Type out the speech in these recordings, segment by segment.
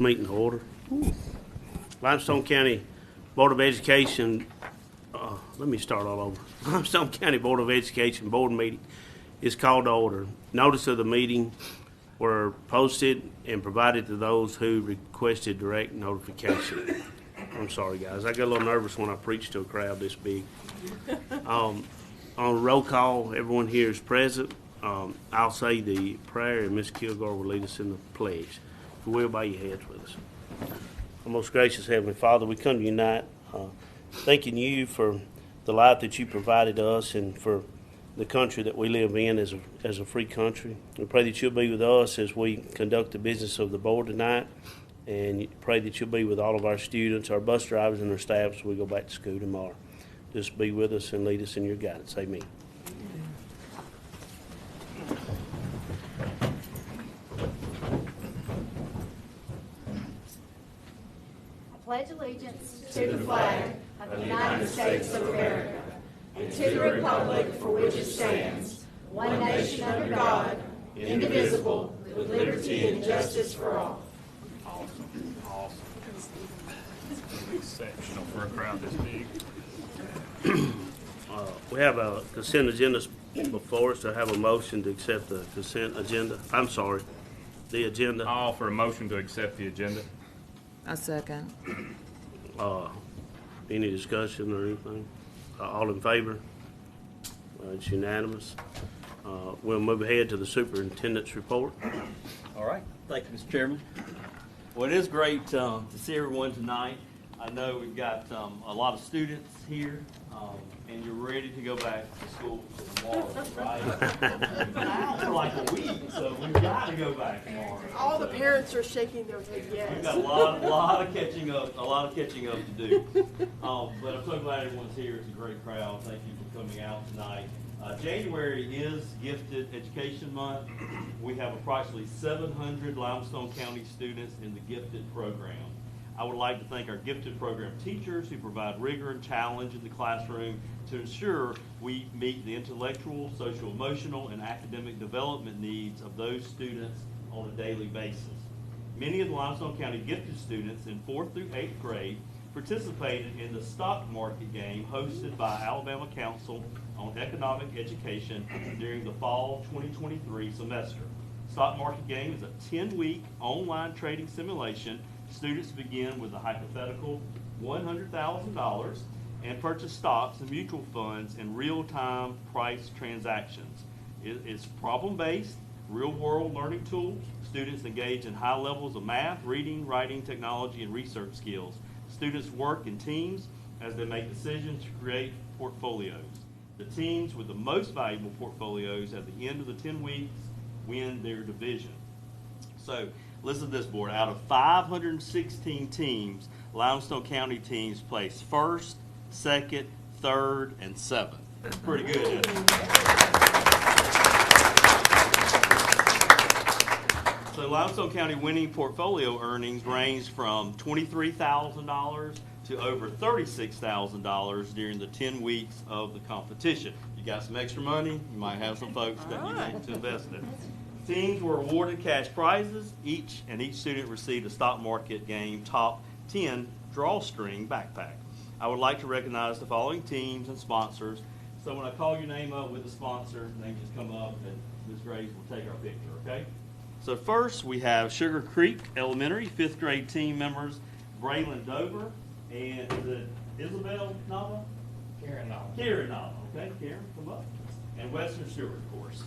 meeting to order. Limestone County Board of Education, let me start all over. Limestone County Board of Education board meeting is called to order. Notice of the meeting were posted and provided to those who requested direct notification. I'm sorry, guys. I get a little nervous when I preach to a crowd this big. On roll call, everyone here is present. I'll say the prayer, and Ms. Kilgore will lead us in the pledge. If you will, bow your heads with us. Our most gracious Heavenly Father, we come to you tonight thanking you for the life that you provided us and for the country that we live in as a free country. We pray that you'll be with us as we conduct the business of the board tonight, and pray that you'll be with all of our students, our bus drivers, and their staff as we go back to school tomorrow. Just be with us and lead us in your guidance. Amen. Pledge allegiance to the flag of the United States of America and to the republic for which it stands, one nation under God, indivisible, with liberty and justice for all. Awesome. Exceptional for a crowd this big. We have a consent agenda before us. To have a motion to accept the consent agenda. I'm sorry, the agenda. I'll offer a motion to accept the agenda. A second. Any discussion or anything? All in favor? It's unanimous. We'll move ahead to the superintendent's report. All right. Thank you, Mr. Chairman. Well, it is great to see everyone tonight. I know we've got a lot of students here, and you're ready to go back to school tomorrow, right? For like a week, so we've got to go back tomorrow. All the parents are shaking their head yes. We've got a lot of catching up to do. But I'm so glad everyone's here. It's a great crowd. Thank you for coming out tonight. January is Gifted Education Month. We have approximately 700 Limestone County students in the Gifted program. I would like to thank our Gifted program teachers who provide rigor and challenge in the classroom to ensure we meet the intellectual, social, emotional, and academic development needs of those students on a daily basis. Many of the Limestone County Gifted students in 4th through 8th grade participated in the stock market game hosted by Alabama Council on Economic Education during the fall 2023 semester. Stock market game is a 10-week online trading simulation. Students begin with a hypothetical $100,000 and purchase stocks and mutual funds in real-time price transactions. It's problem-based, real-world learning tool. Students engage in high levels of math, reading, writing, technology, and research skills. Students work in teams as they make decisions to create portfolios. The teams with the most valuable portfolios at the end of the 10 weeks win their division. So, listen to this, board. Out of 516 teams, Limestone County teams placed first, second, third, and seventh. That's pretty good, isn't it? So Limestone County winning portfolio earnings ranged from $23,000 to over $36,000 during the 10 weeks of the competition. You got some extra money, you might have some folks that you need to invest in. Teams were awarded cash prizes. Each student received a stock market game top 10 drawstring backpack. I would like to recognize the following teams and sponsors. So when I call your name up with the sponsor, they just come up and Ms. Graves will take our picture, okay? So first we have Sugar Creek Elementary 5th grade team members Braylon Dover and is it Isabel Nava? Karen Nava. Karen Nava, okay? Karen, come up. And Western Stewart, of course.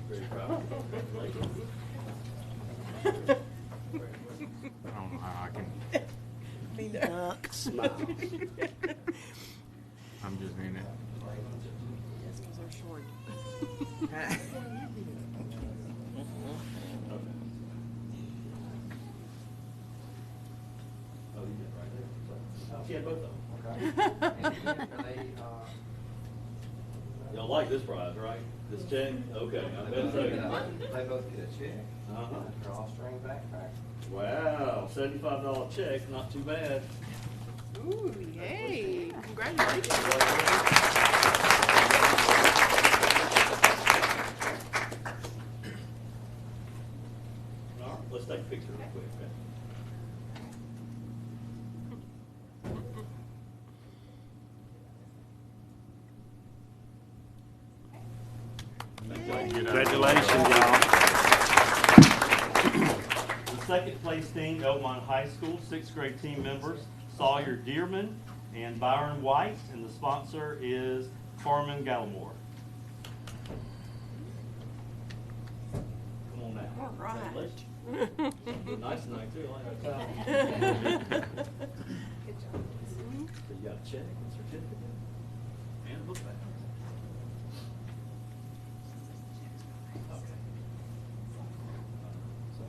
Very proud. Congratulations. I don't know how I can. Smile. I'm just in it. Yes, because they're short. Oh, you did right there. Oh, she had both of them. Okay. Y'all like this prize, right? This check? Okay, I bet so. They both get a check. Uh-huh. Drawstring backpack. Wow, $75 check, not too bad. Ooh, yay. Congratulations. let's take a picture real quick, okay? Congratulations, y'all. The second place team, Elmont High School, sixth grade team members, Sawyer Dearman and Byron White, and the sponsor is Carmen Gallimore. Come on now. All right. Congratulations. Nice tonight too, I like that. Good job. So you got a check and certificate and a book bag. Okay. So,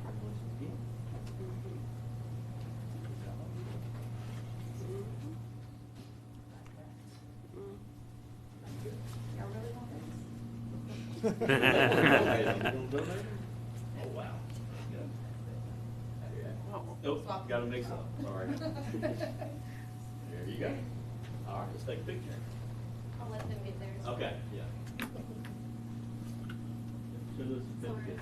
congratulations again. Oh, wow. Oh, got to mix up, sorry. There you go. All right, let's take a picture. I'll let them get theirs. Okay, yeah. Show those certificates.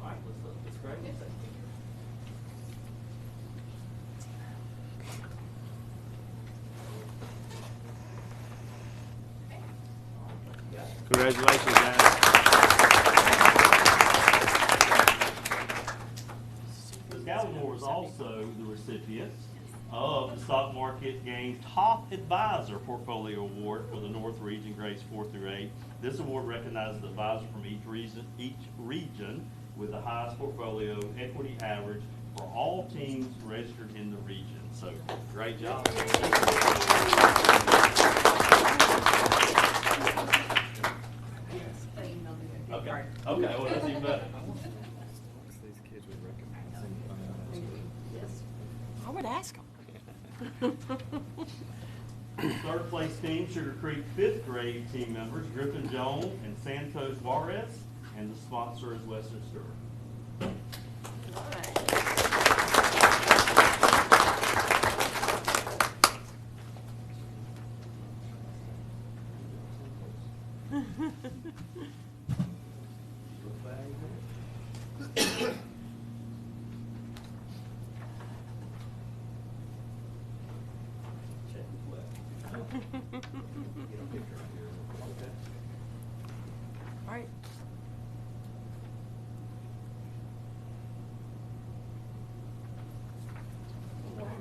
All right, let's grab it. Take a picture. Congratulations, guys. Ms. Gallimore is also the recipient of the Stock Market Gains Top Advisor Portfolio Award for the North Region grades 4 through 8. This award recognizes the advisor from each region with the highest portfolio equity average for all teams registered in the region. So, great job. Okay, okay, well, that's even better. I would ask them. Third place team, Sugar Creek fifth grade team members, Griffin Jones and Santos Juarez, and the sponsor is Western Stewart. All right.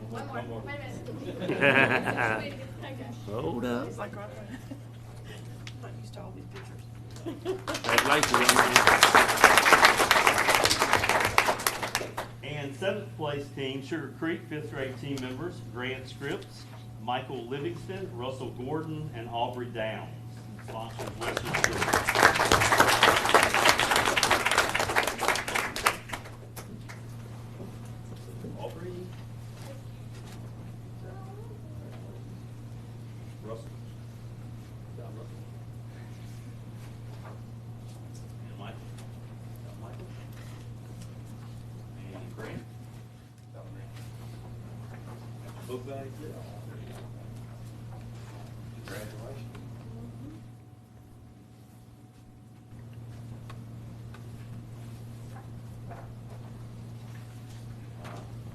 One more. One more. Wait a minute. Hold up. It's like, right. Not used to all these pictures. Congratulations, young man. And seventh place team, Sugar Creek fifth grade team members, Grant Scripps, Michael Livingston, Russell Gordon, and Aubrey Downs. Sponsor is Western Stewart. Aubrey. Russell. John Russell. And Michael. John Michael. And Grant. Book bag. Congratulations.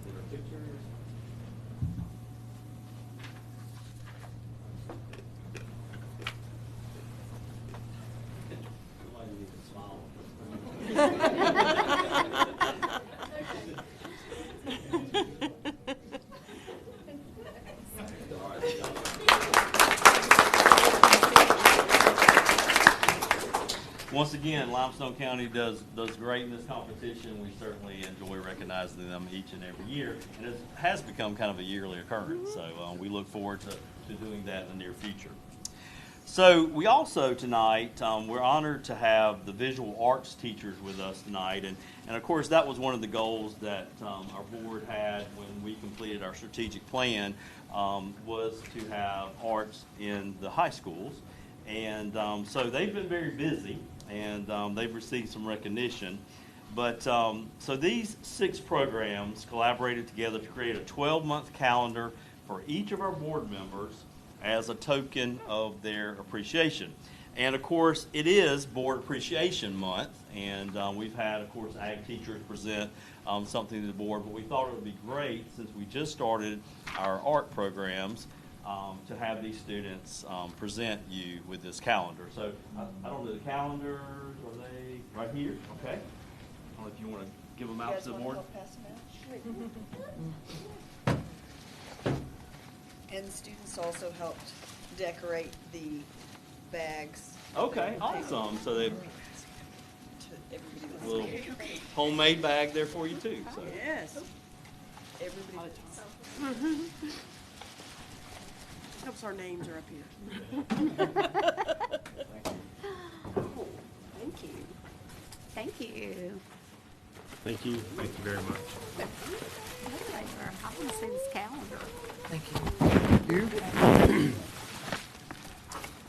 Did our pictures? Somebody needs to smile. Once again, Limestone County does great in this competition. We certainly enjoy recognizing them each and every year, and it has become kind of a yearly occurrence. So we look forward to doing that in the near future. So we also tonight, we're honored to have the visual arts teachers with us tonight, and of course that was one of the goals that our board had when we completed our strategic plan, was to have arts in the high schools. And so they've been very busy, and they've received some recognition. But so these 6 programs collaborated together to create a 12-month calendar for each of our board members as a token of their appreciation. And of course, it is Board Appreciation Month, and we've had, of course, ag teachers present something to the board, but we thought it would be great, since we just started our art programs, to have these students present you with this calendar. So I don't know, the calendars, are they right here? Okay. I don't know if you want to give them out to the board. And the students also helped decorate the bags. Okay, awesome. So they To everybody a that's little here. homemade bag there for you too. So. Yes. Everybody. Helps our names are up here. Thank you. Thank you. Thank you. Thank you very much. I want to see this calendar. Thank you.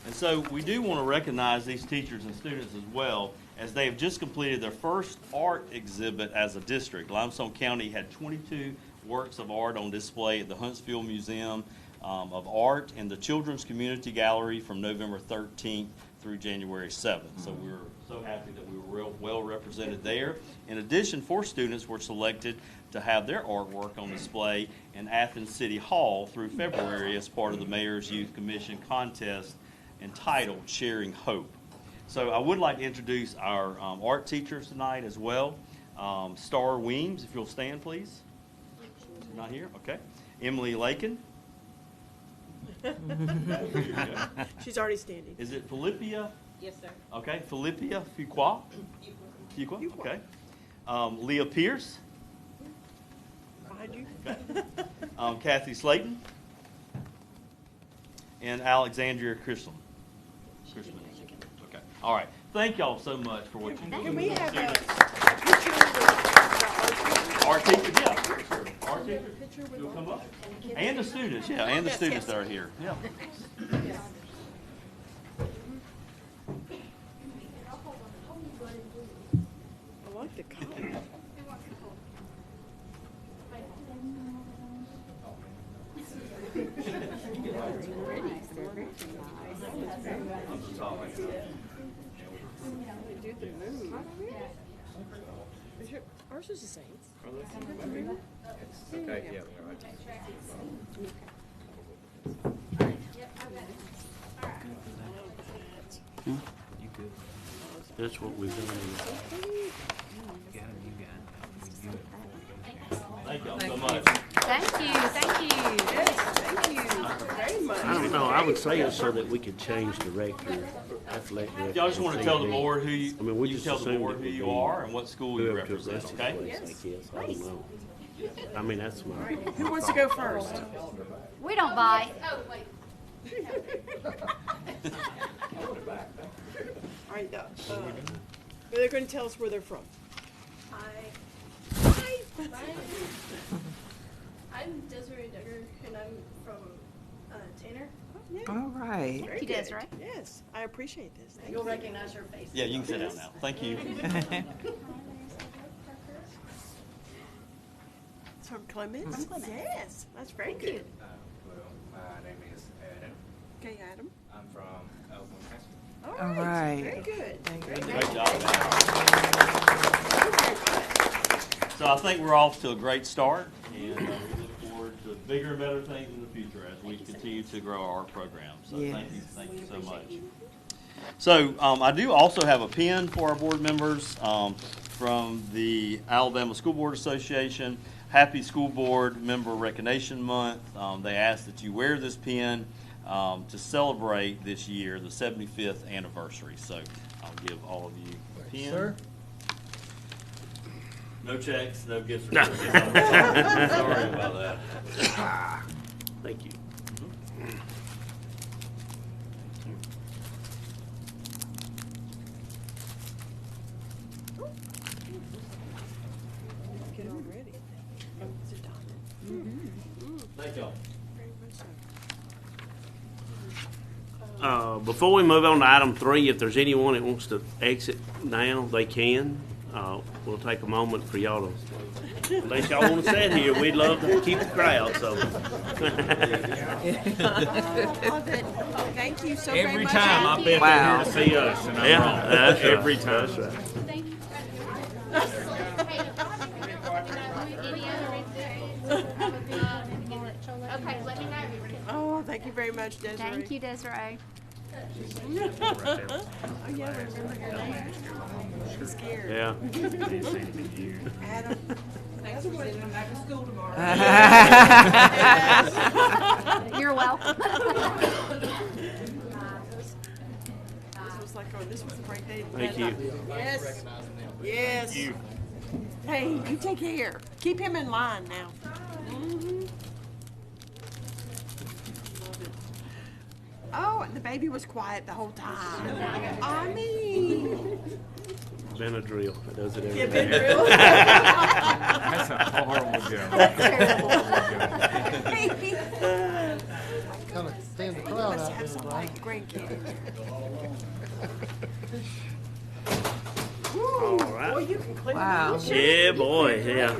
And so we do want to recognize these teachers and students as well, as they have just completed their first art exhibit as a district. Limestone County had 22 works of art on display at the Huntsville Museum of Art and the Children's Community Gallery from November 13th through January 7th. So we were so happy that we were real well represented there. In addition, 4 students were selected to have their artwork on display in Athens City Hall through February as part of the Mayor's Youth Commission contest entitled Sharing Hope. So I would like to introduce our art teachers tonight as well. Star Weems, if you'll stand, please. Not here? Okay. Emily Lakin. She's already standing. Is it Philippia? Yes, sir. Okay. Philippia Fuqua? Fuqua, okay. Leah Pierce. Behind you. Kathy Slayton. And Alexandria Christman. Okay. All right. Thank y'all so much for what you do. Can we have a picture with the Art teacher, yeah. Sure. Art teacher, picture with you'll all- come up. And the students, yeah, and the Yes, students yes. that are here, yeah. I like the color. They do the moon. Ours is the same. Okay, yeah. That's what we've done. Thank y'all so much. Thank you, thank you. Thank you very much. I don't know, I would say it so that we could change director, athletic director. Y'all just want to tell the board who you, I mean, we you just tell the assumed board it who would you be are and what school you Whoever took represent, Rusty's okay? place, I guess, I don't know. I mean, that's my. Who wants to go first? We don't bite. All right, they're going to tell us where they're from. Hi. I'm Desiree Duggar, and I'm from Tanner. All right. Very you, good. Desiree. Yes, I appreciate this. Thank You'll you. recognize her face. Yeah, you can sit down now. Thank you. It's from Clements? From Clements. Yes, that's very Thank you. good. Well, my name is Adam. Okay, Adam. I'm from Elkhorn, Texas. All All right. Very good. Thank you. Great job, man. So I think we're off to a great start, and we look forward to bigger and better things in the future as we continue to grow our program. So thank you so much. So I do also have a pin for our board members from the Alabama School Board Association. Happy School Board Member Recognition Month. They ask that you wear this pin to celebrate this year, the 75th anniversary. So I'll give all of you a pin. Sir? No checks, no gifts. Sorry about that. Thank you. Get all ready. Is it done? Thank y'all. Very much so. Before we move on to item 3, if there's anyone that wants to exit now, they can. we'll take a moment for y'all to, unless y'all want to sit here, we'd love to keep the crowd, so. Thank you so Every time I bet Wow. they're here to see us, and I'm Yeah, wrong. that's right. Every time. That's right. Okay, let me know. Oh, thank you very much, Desiree. Thank you, Desiree. Oh, yeah, I remember your name. I'm scared. Yeah. Adam. Thanks for sending them back to school tomorrow. You're welcome. This was a great day. Thank you. Yes. Yes. Hey, you take care. Keep him in line now. Mhm. Love it. Oh, and the baby was quiet the whole time. I mean, Benadryl, it does it every yeah, day. been real. That's a horrible joke. Kind of stand the crowd Must out have there, some Brian. like grandkid. All right. Boy, you can clean Wow. the Yeah, boy, yeah.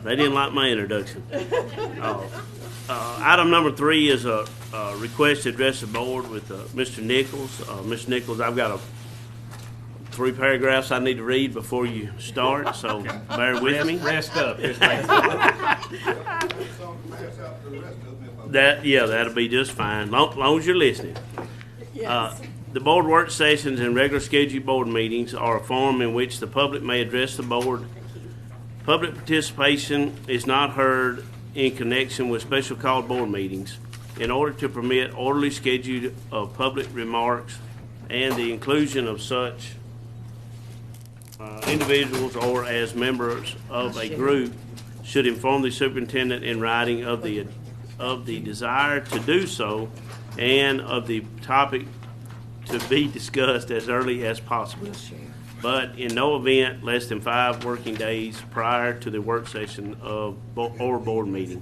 They didn't like my introduction. Item number 3 is a request to address the board with Mr. Nichols. Mr. Nichols, I've got 3 paragraphs I need to read before you start, so bear with me. Rest up. Just wait. That'll be just fine, long as you're listening. Yes. The board work sessions and regular scheduled board meetings are a forum in which the public may address the board. Public participation is not heard in connection with special called board meetings. In order to permit orderly schedule of public remarks and the inclusion of such individuals or as members of a group should inform the superintendent in writing of the desire to do so and of the topic to be discussed as early as possible, but in no event less than 5 working days prior to the work session or board meeting.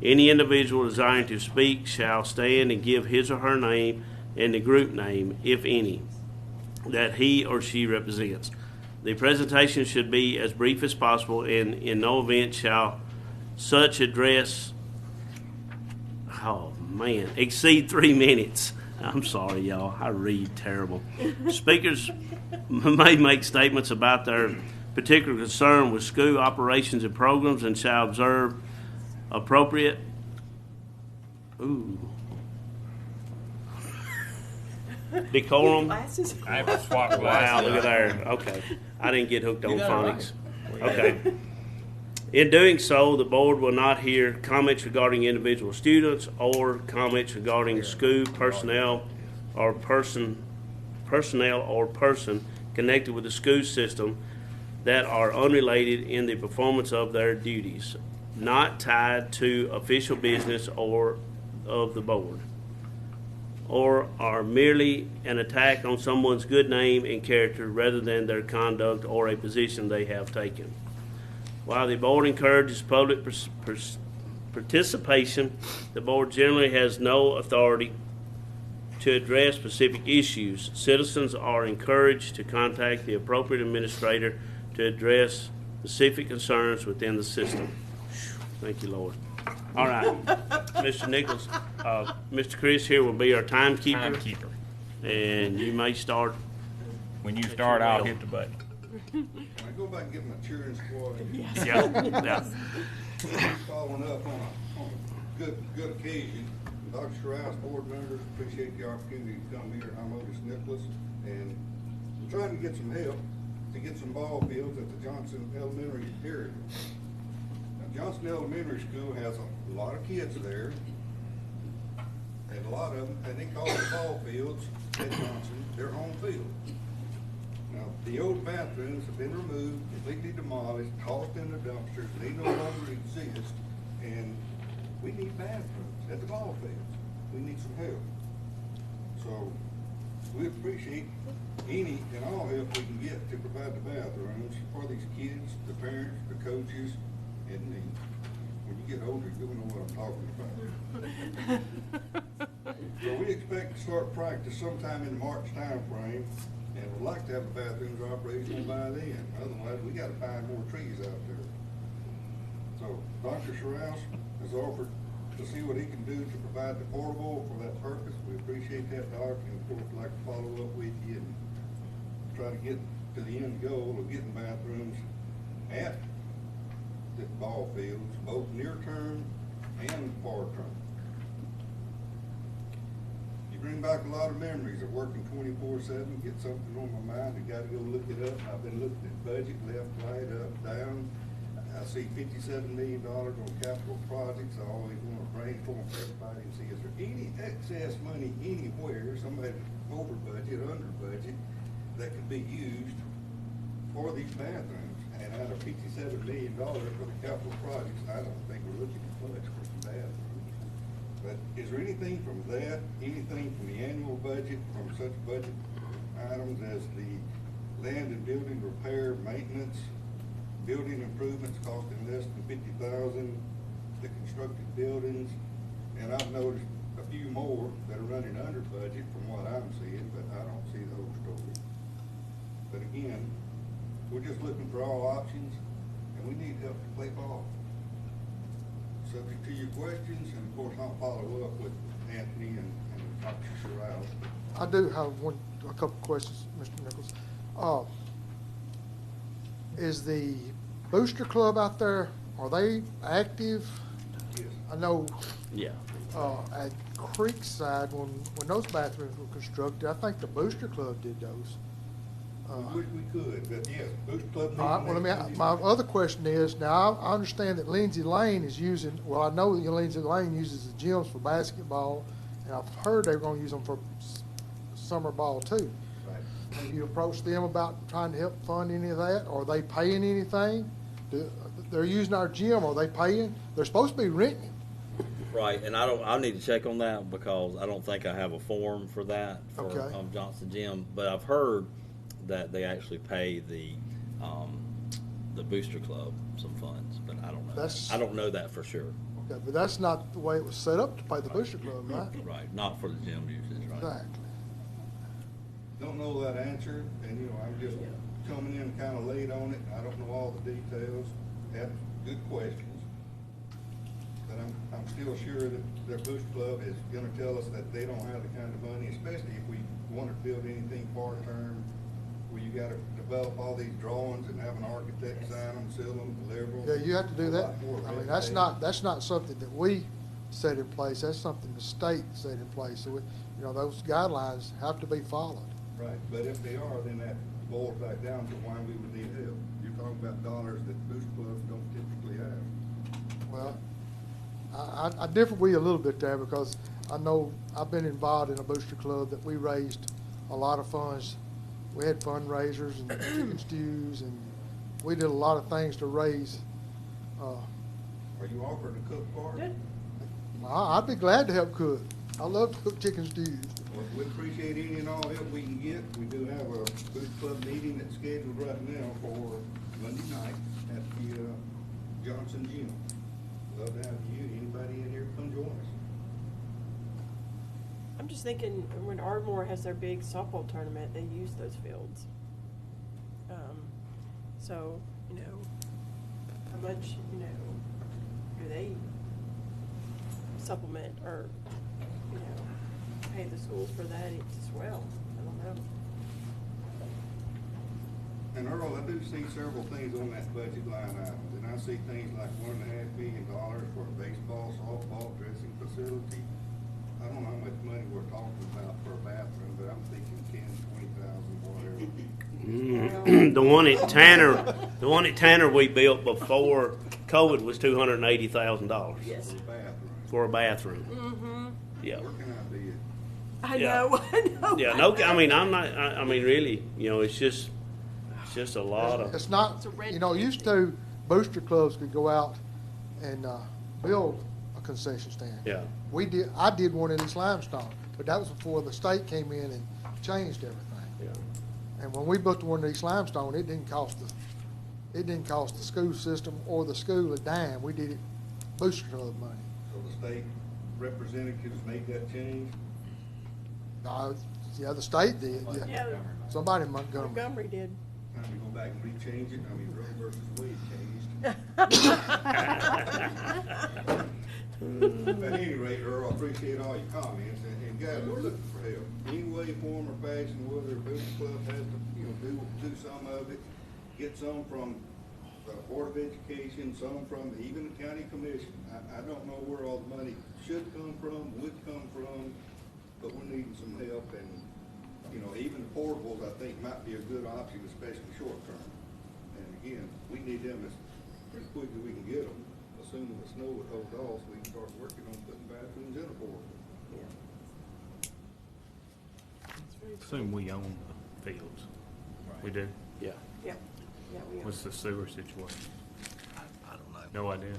Any individual desiring to speak shall stand and give his or her name and the group name, if any, that he or she represents. The presentation should be as brief as possible, and in no event shall such address exceed 3 minutes. I'm sorry, y'all. I read terrible. Speakers may make statements about their particular concern with school operations and programs and shall observe appropriate. Decorum. Glasses. I have to swap Wow, glasses. look at there. Okay. I didn't get hooked on phonics. Okay. In doing so, the board will not hear comments regarding individual students or comments regarding school personnel or person connected with the school system that are unrelated in the performance of their duties, not tied to official business or of the board, or are merely an attack on someone's good name and character rather than their conduct or a position they have taken. While the board encourages public participation, the board generally has no authority to address specific issues. Citizens are encouraged to contact the appropriate administrator to address specific concerns within the system. Thank you, Lord. All right, Mr. Nichols, Mr. Chris here will be our timekeeper, Timekeeper. and you may start. When you start, I'll hit the button. When I go back and get my cheering squad, Yeah. Following up on a good occasion. Dr. Strauss, board members, appreciate the opportunity to come here. I'm Otis Nicholas, and I'm trying to get some help to get some ball fields at the Johnson Elementary area. Now, Johnson Elementary School has a lot of kids there, and a lot of them, and they call the ball fields at Johnson their home field. Now, the old bathrooms have been removed, completely demolished, tossed in the dumpsters, they no longer exist, and we need bathrooms at the ball fields. We need some help. So, we appreciate any and all help we can get to provide the bathrooms for these kids, the parents, the coaches, and me. When you get older, you'll know what I'm talking about. So we expect to start practice sometime in the March timeframe. and would like to have the bathrooms operational by then. Otherwise, we gotta find more trees out there. So Dr. Sherrouse has offered to see what he can do to provide the portable for that purpose. We appreciate that, Doc, and of course, we'd like to follow up with you and try to get to the end goal of getting bathrooms at the ball fields, both near term and far term. You bring back a lot of memories of working 24/7, get something on my mind, I gotta go look it up. I've been looking at budget, left, right, up, down. I see $57 million on capital projects. I always want to brainstorm for everybody and see, is there any excess money anywhere, somebody over budget, under budget, that could be used for these bathrooms? And out of $57 million for the capital projects, I don't think we're looking at much for some bathrooms. But is there anything from that, anything from the annual budget, from such budget items as the land and building repair, maintenance, building improvements costing less than $50,000, the constructed buildings, and I've noticed a few more that are running under budget from what I'm seeing, but I don't see the whole story. But again, we're just looking for all options, and we need help to play ball. Subject to your questions, and of course, I'll follow up with Anthony and Dr. Sherrouse. I do have a couple questions, Mr. Nichols. Is the Booster Club out there, are they active? Yes. I know Yeah. at Creekside, when those bathrooms were constructed, I think the Booster Club did those. We could, but yes, Booster Club. All right, well, my other question is, now, I understand that Lindsay Lane is using, well, I know that Lindsay Lane uses the gyms for basketball, and I've heard they're gonna use them for summer ball too. Right. Have you approached them about trying to help fund any of that? Are they paying anything? They're using our gym, are they paying? They're supposed to be renting. Right, and I need to check on that because I don't think I have a form for that for Okay. Johnson Gym. But I've heard that they actually pay the Booster Club some funds, but I don't know. That's- I don't know that for sure. Okay, but that's not the way it was set up to pay the Booster Club, right? Right, not for the gym usage, right? Exactly. Don't know that answer, and you know, I'm just coming in kind of late on it. I don't know all the details. Have good questions, but I'm still sure that their Booster Club is going to tell us that they don't have the kind of money, especially if we want to build anything part term, where you got to develop all these drawings and have an architect sign them, seal them, deliver them. Yeah, you have to do A that. lot more I mean, red that's tape. not something that we set in place. That's something the state set in place. So, those guidelines have to be followed. Right, but if they are, then that boils back down to why we would need help. You're talking about dollars that Booster Clubs don't typically have. Well, I differ with you a little bit there because I know I've been involved in a Booster Club that we raised a lot of funds. We had fundraisers and chicken stews, and we did a lot of things to raise. Are you offering to cook for it? I'd be glad to help cook. I love to cook chicken stews. Well, we appreciate any and all help we can get. We do have a Booster Club meeting that's scheduled right now for Monday night at the Johnson Gym. Love to have you, anybody in here, come join us. I'm just thinking when Ardmore has their big softball tournament, they use those fields. So, how much, do they supplement or, pay the schools for that as well? I don't know. And Earl, I do see several things on that budget line item, and I see things like $1.5 million for a baseball, softball dressing facility. I don't know how much money we're talking about for a bathroom, but I'm thinking 10, 20,000, whatever. The one at Tanner we built before COVID was $280,000 Yes. For a bathroom. for a bathroom. Mm-hmm. Yeah. Where can I be? I Yeah. know, I know. Yeah, no, I mean, really, it's just a lot of, It's not, It's a red used to, booster clubs could go out and build a concession stand. yeah. I did one in East Limestone, but that was before the state came in and changed everything. Yeah. And when we built the one in East Limestone, it didn't cost the school system or the school a dime. We did it booster club money. So the state representatives made that change? Yeah, the state did, yeah. Yeah, Somebody in Montgomery. Montgomery did. Time to go back and rechange it. I mean, Roe versus Wade changed. At any rate, Earl, I appreciate all your comments, and guys, we're looking for help. Any way, form, or fashion, whether the Booster Club has to, do some of it, get some from the Board of Education, some from even the county commission. I don't know where all the money should come from, would come from, but we're needing some help, and, even the portables, I think, might be a good option, especially short term. And again, we need them as pretty quick as we can get them, assuming the snow would hold off, so we can start working on putting bathrooms in a portable. Assume we own the fields. We do? Yeah. Yeah, yeah, we are. What's the sewer situation? I don't know. No idea.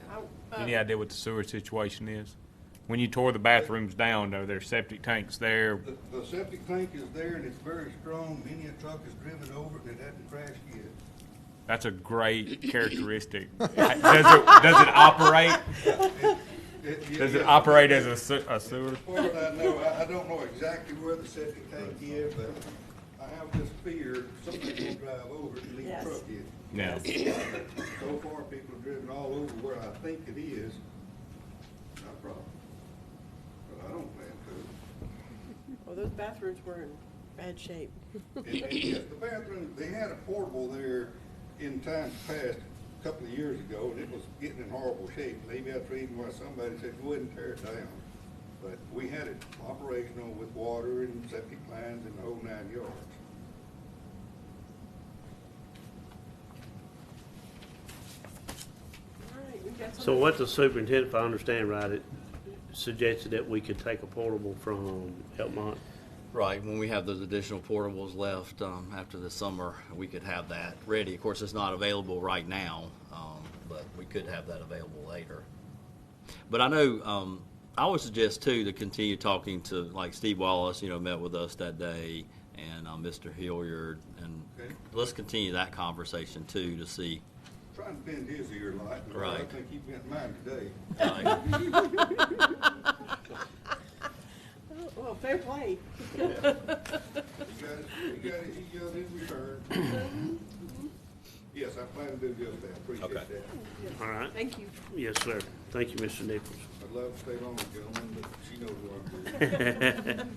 I- Any idea what the sewer situation is? When you tore the bathrooms down, are there septic tanks there? The septic tank is there, and it's very strong. Many a truck has driven over it, and it hasn't crashed yet. That's a great characteristic. Does it operate? Does it operate as a sewer? As far as I know, I don't know exactly where the septic tank is, but I have this fear somebody will drive over it and leave Yes. a truck in. No. So far, people have driven all over where I think it is. Not a problem. But I don't plan to. Well, those bathrooms were in bad shape. And yes, the bathroom, they had a portable there in times past, a couple of years ago, and it was getting in horrible shape. Maybe that's the reason why somebody said, go ahead and tear it down. But we had it operational with water and septic lines and the whole 9 yards. All right, we got So something. what the superintendent, if I understand right, it suggested that we could take a portable from Elmont. Right, when we have those additional portables left after the summer, we could have that ready. Of course, it's not available right now, but we could have that available later. But I know, I would suggest too to continue talking to, like Steve Wallace, met with us that day, and Mr. Hilliard, and Okay. let's continue that conversation too to see. Trying to bend his ear a lot, but I Right. think he bent mine today. Well, fair play. He got his return. Yes, I plan to do just that. Appreciate Okay. that. All right? Thank you. Yes, sir. Thank you, Mr. Nichols. I'd love to stay longer, gentlemen, but she knows what I'm doing.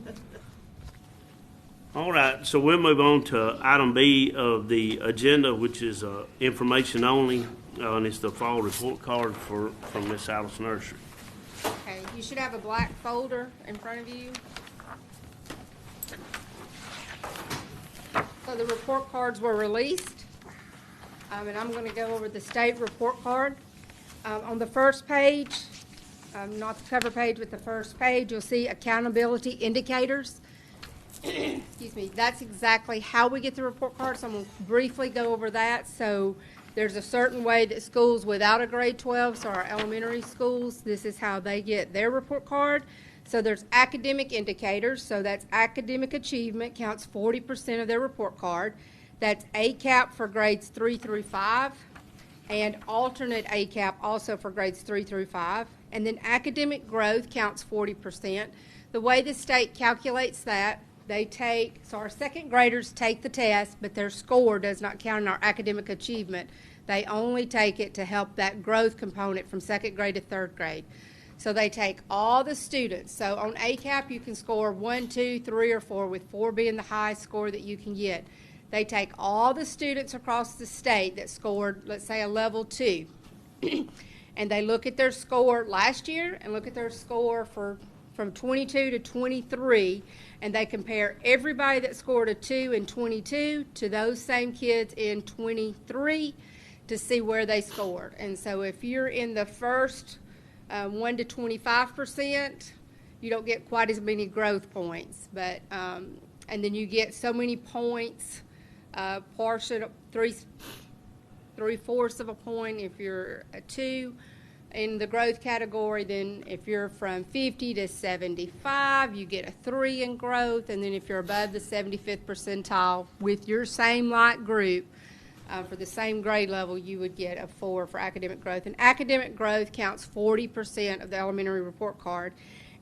All right, so we'll move on to item B of the agenda, which is information only, and it's the fall report card from Miss Alice Nursery. Okay, you should have a black folder in front of you. So the report cards were released, and I'm going to go over the state report card. On the first page, not the cover page, but the first page, you'll see accountability indicators. Excuse me, that's exactly how we get the report card, so I'm going to briefly go over that. So there's a certain way that schools without a grade 12, so our elementary schools, this is how they get their report card. So there's academic indicators, so that's academic achievement, counts 40% of their report card. That's ACAP for grades 3 through 5, and alternate ACAP also for grades 3 through 5. And then academic growth counts 40%. The way the state calculates that, so our second graders take the test, but their score does not count in our academic achievement. They only take it to help that growth component from second grade to third grade. So they take all the students. So on ACAP, you can score 1, 2, 3, or 4, with 4 being the highest score that you can get. They take all the students across the state that scored, let's say, a level 2, and they look at their score last year and look at their score from 22 to 23, and they compare everybody that scored a 2 in 22 to those same kids in 23 to see where they scored. And so if you're in the first 1 to 25%, you don't get quite as many growth points, but and then you get so many points, partial 3/4 of a point if you're a 2 in the growth category. Then if you're from 50 to 75, you get a 3 in growth, and then if you're above the 75th percentile with your same like group for the same grade level, you would get a 4 for academic growth. And academic growth counts 40% of the elementary report card.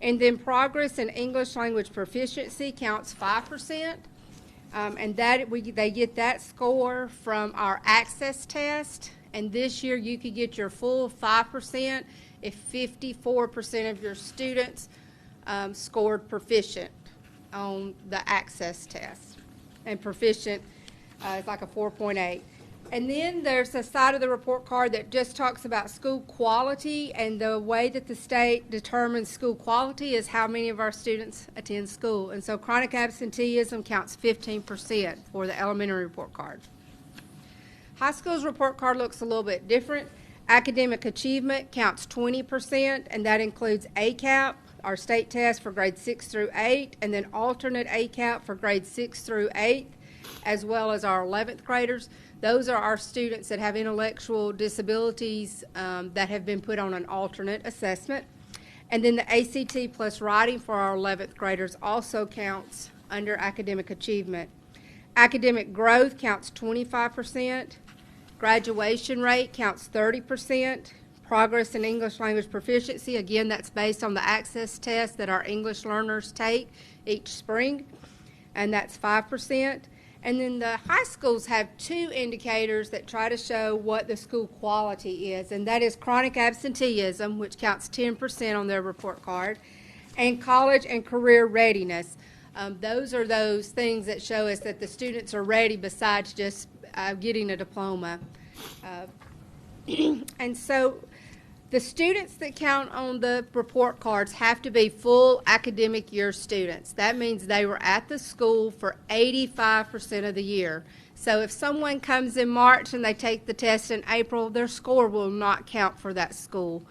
And then progress in English language proficiency counts 5%. And they get that score from our access test. And this year you could get your full 5% if 54% of your students scored proficient on the access test. And proficient is like a 4.8. And then there's a side of the report card that just talks about school quality, and the way that the state determines school quality is how many of our students attend school. And so chronic absenteeism counts 15% for the elementary report card. High school's report card looks a little bit different. Academic achievement counts 20%, and that includes ACAP, our state test for grades 6 through 8, and then alternate ACAP for grades 6 through 8, as well as our 11th graders. Those are our students that have intellectual disabilities that have been put on an alternate assessment. And then the ACT plus writing for our 11th graders also counts under academic achievement. Academic growth counts 25%. Graduation rate counts 30%. Progress in English language proficiency, again, that's based on the access test that our English learners take each spring, and that's 5%. And then the high schools have two indicators that try to show what the school quality is, and that is chronic absenteeism, which counts 10% on their report card, and college and career readiness. Those are those things that show us that the students are ready besides just getting a diploma. And so the students that count on the report cards have to be full academic year students. That means they were at the school for 85% of the year. So if someone comes in March and they take the test in April, their score will not count for that school.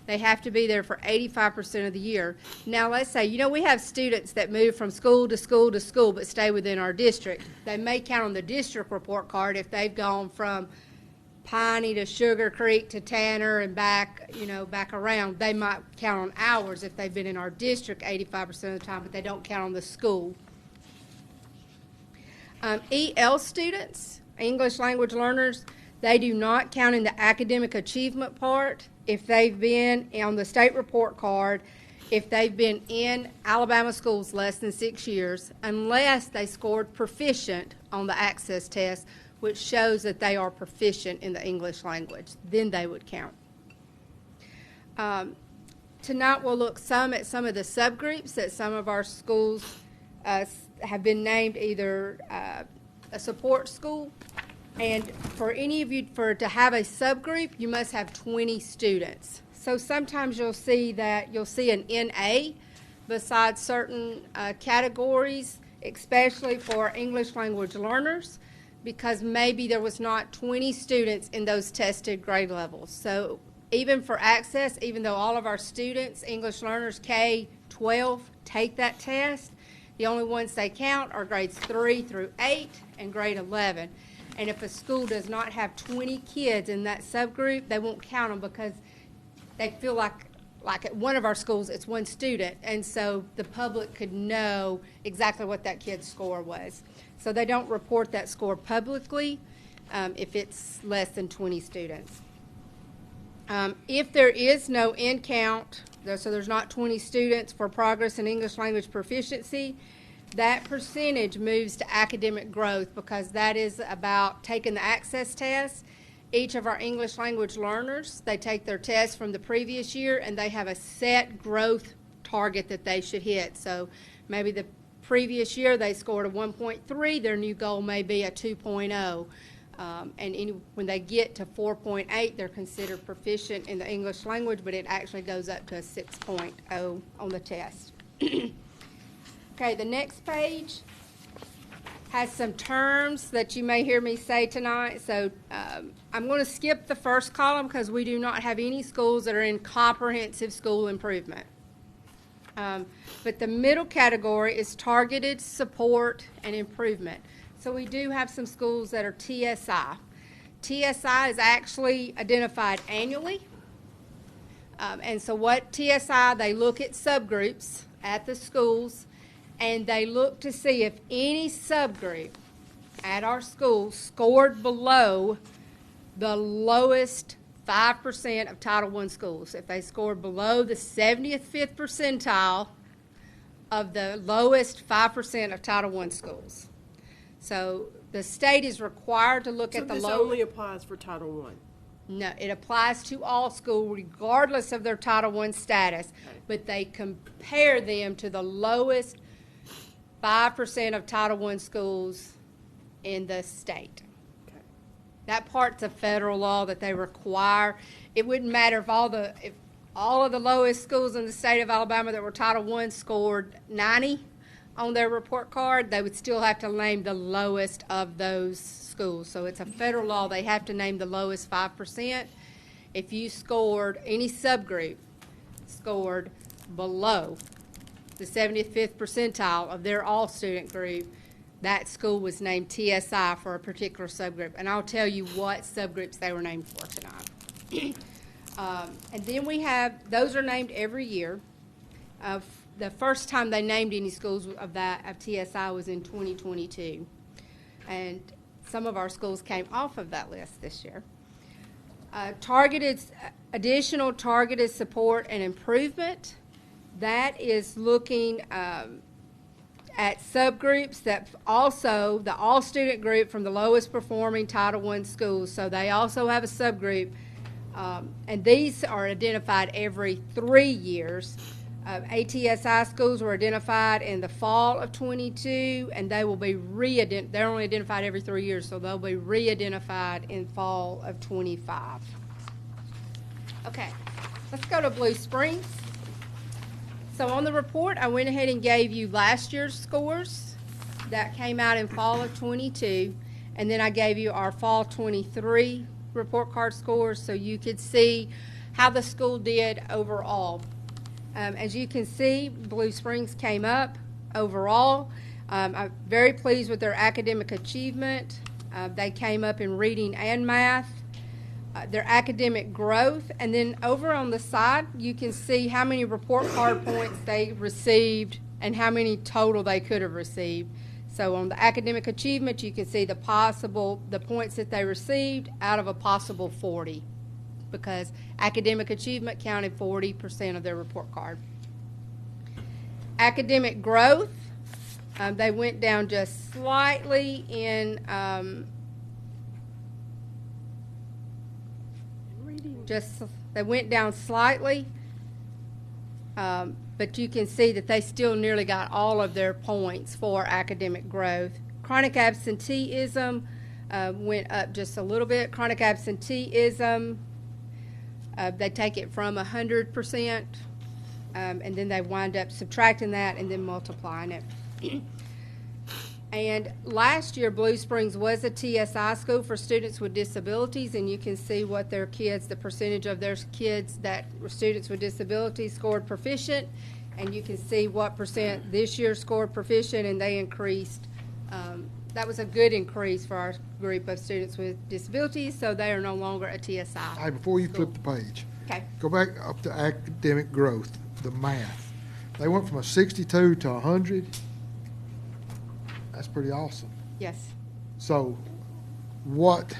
They have to be there for 85% of the year. Now let's say, we have students that move from school to school to school but stay within our district. They may count on the district report card if they've gone from Piney to Sugar Creek to Tanner and back, back around. They might count on hours if they've been in our district 85% of the time, but they don't count on the school. EL students, English language learners, they do not count in the academic achievement part if they've been on the state report card, if they've been in Alabama schools less than 6 years, unless they scored proficient on the access test, which shows that they are proficient in the English language. Then they would count. Tonight we'll look at some of the subgroups that some of our schools have been named either a support school. And for any of you, to have a subgroup, you must have 20 students. So sometimes you'll see an NA besides certain categories, especially for English language learners, because maybe there was not 20 students in those tested grade levels. So even for access, even though all of our students, English learners K-12, take that test, the only ones they count are grades 3 through 8 and grade 11. And if a school does not have 20 kids in that subgroup, they won't count them because they feel like at one of our schools, it's one student, and so the public could know exactly what that kid's score was. So they don't report that score publicly if it's less than 20 students. If there is no end count, so there's not 20 students for progress in English language proficiency, that percentage moves to academic growth because that is about taking the access test. Each of our English language learners, they take their test from the previous year and they have a set growth target that they should hit. So maybe the previous year they scored a 1.3, their new goal may be a 2.0. When they get to 4.8, they're considered proficient in the English language, but it actually goes up to a 6.0 on the test. Okay, the next page has some terms that you may hear me say tonight. So I'm going to skip the first column because we do not have any schools that are in comprehensive school improvement. But the middle category is targeted support and improvement. So we do have some schools that are TSI. TSI is actually identified annually. And so what TSI, they look at subgroups at the schools, and they look to see if any subgroup at our school scored below the lowest 5% of Title I schools. If they scored below the 75th percentile of the lowest 5% of Title I schools. So the state is required to look at the this low. only applies for Title I? No, it applies to all schools regardless of their Title I status, but they compare them to the lowest 5% of Title I schools in the state. Okay. That part's a federal law that they require. It wouldn't matter if all of the lowest schools in the state of Alabama that were Title I scored 90 on their report card, they would still have to name the lowest of those schools. So it's a federal law. They have to name the lowest 5%. If you scored, any subgroup scored below the 75th percentile of their all-student group, that school was named TSI for a particular subgroup. And I'll tell you what subgroups they were named for tonight. And then we have, those are named every year. The first time they named any schools of TSI was in 2022. And some of our schools came off of that list this year. Additional targeted support and improvement. That is looking at subgroups that also, the all-student group from the lowest performing Title I schools. So they also have a subgroup. And these are identified every 3 years. ATSI schools were identified in the fall of 22, and they will be they're only identified every 3 years, so they'll be re-identified in fall of 25. Okay, let's go to Blue Springs. So on the report, I went ahead and gave you last year's scores that came out in fall of 22, and then I gave you our fall 23 report card scores so you could see how the school did overall. As you can see, Blue Springs came up overall. I'm very pleased with their academic achievement. They came up in reading and math, their academic growth, and then over on the side, you can see how many report card points they received and how many total they could have received. So on the academic achievement, you can see the points that they received out of a possible 40. Because academic achievement counted 40% of their report card. Academic growth, they went down just slightly in Reading. they went down slightly, but you can see that they still nearly got all of their points for academic growth. Chronic absenteeism went up just a little bit. Chronic absenteeism, they take it from 100%, and then they wind up subtracting that and then multiplying it. And last year, Blue Springs was a TSI school for students with disabilities, and you can see what their kids, the percentage of their kids that were students with disabilities scored proficient, and you can see what percent this year scored proficient, and they increased. That was a good increase for our group of students with disabilities, so they are no longer a TSI. Hey, before you flip the page, Okay. go back up to academic growth, the math. They went from a 62 to 100. That's pretty awesome. Yes. So what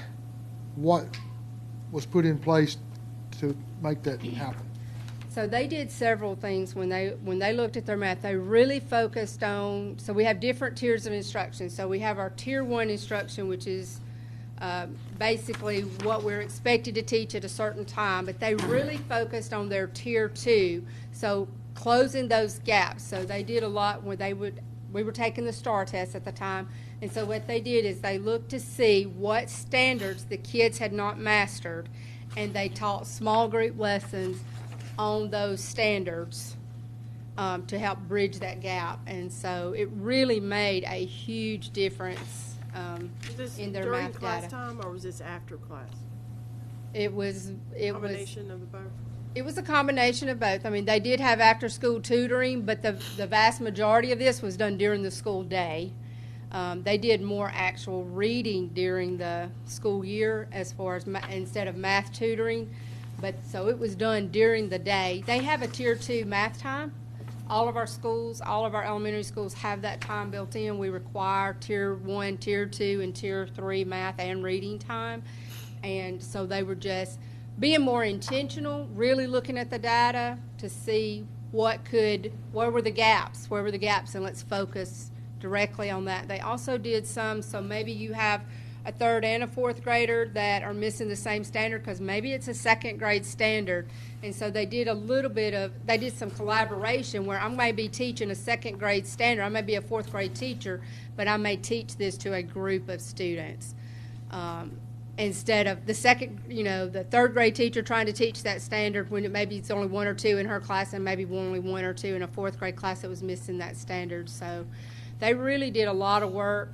was put in place to make that happen? So they did several things when they looked at their math. They really focused on, so we have different tiers of instruction. So we have our tier 1 instruction, which is basically what we're expected to teach at a certain time, but they really focused on their tier 2, so closing those gaps. So they did a lot where we were taking the STAR test at the time, and so what they did is they looked to see what standards the kids had not mastered, and they taught small group lessons on those standards to help bridge that gap. And so it really made a huge difference in their math data. During class time, or was this after class? It was Combination of the both? It was a combination of both. I mean, they did have after-school tutoring, but the vast majority of this was done during the school day. They did more actual reading during the school year as far as instead of math tutoring. But so it was done during the day. They have a tier 2 math time. All of our schools, all of our elementary schools have that time built in. We require tier 1, tier 2, and tier 3 math and reading time. And so they were just being more intentional, really looking at the data to see where were the gaps, and let's focus directly on that. They also did so maybe you have a third and a fourth grader that are missing the same standard because maybe it's a second grade standard. And so they did some collaboration where I may be teaching a second grade standard. I may be a fourth grade teacher, but I may teach this to a group of students. Instead of the third grade teacher trying to teach that standard when maybe it's only one or two in her class and maybe only one or two in a fourth grade class that was missing that standard. So they really did a lot of work.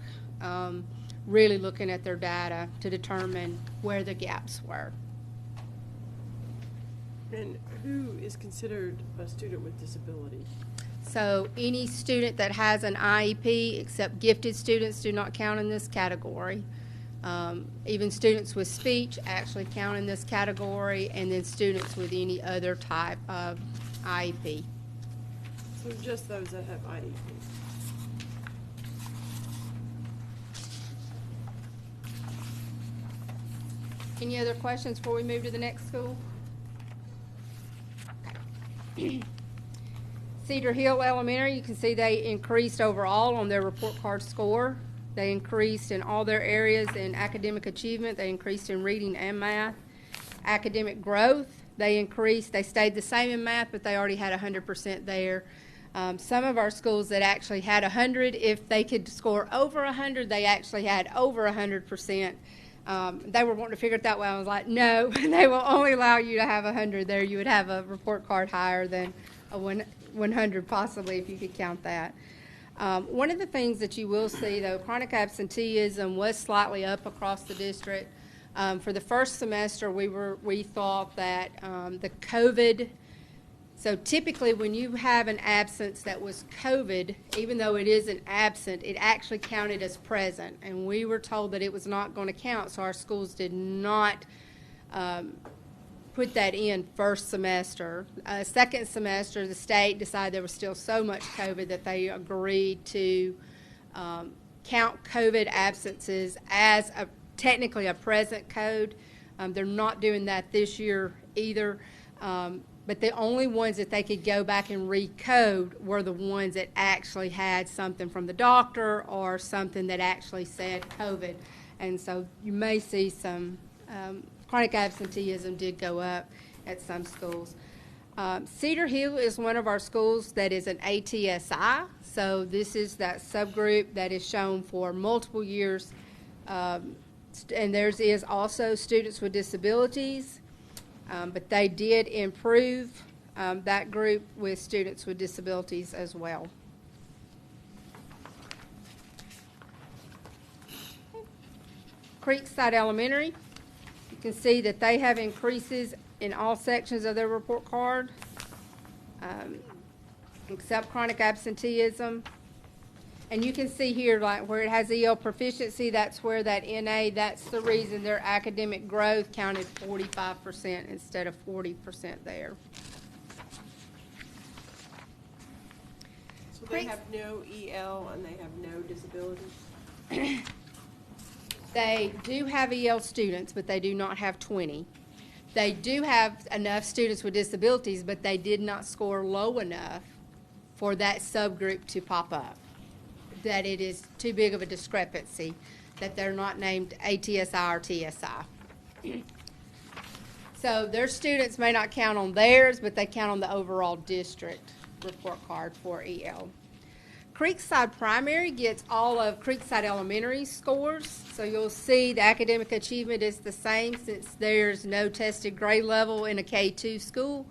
Really looking at their data to determine where the gaps were. And who is considered a student with disability? So any student that has an IEP, except gifted students, do not count in this category. Even students with speech actually count in this category, and then students with any other type of IEP. So just those that have IEP. Any other questions before we move to the next school? Okay. Cedar Hill Elementary, you can see they increased overall on their report card score. They increased in all their areas in academic achievement. They increased in reading and math. Academic growth, they stayed the same in math, but they already had 100% there. Some of our schools that actually had 100, if they could score over 100, they actually had over 100%. They were wanting to figure it that way. I was like, no, they will only allow you to have 100 there. You would have a report card higher than a 100 possibly if you could count that. One of the things that you will see, though, chronic absenteeism was slightly up across the district. For the first semester, we thought that the COVID. So typically when you have an absence that was COVID, even though it isn't absent, it actually counted as present. And we were told that it was not going to count, so our schools did not put that in first semester. Second semester, the state decided there was still so much COVID that they agreed to count COVID absences as technically a present code. They're not doing that this year either. But the only ones that they could go back and recode were the ones that actually had something from the doctor or something that actually said COVID. And so you may see some chronic absenteeism did go up at some schools. Cedar Hill is one of our schools that is an ATSI. So this is that subgroup that is shown for multiple years. And theirs is also students with disabilities. But they did improve that group with students with disabilities as well. Creekside Elementary, you can see that they have increases in all sections of their report card, except chronic absenteeism. And you can see here, like where it has EL proficiency, that's where that NA, that's the reason their academic growth counted 45% instead of 40% there. So they have no EL and they have no disabilities? They do have EL students, but they do not have 20. They do have enough students with disabilities, but they did not score low enough for that subgroup to pop up. That it is too big of a discrepancy, that they're not named ATSI or TSI. So their students may not count on theirs, but they count on the overall district report card for EL. Creekside Primary gets all of Creekside Elementary scores. So you'll see the academic achievement is the same since there's no tested grade level in a K-2 school.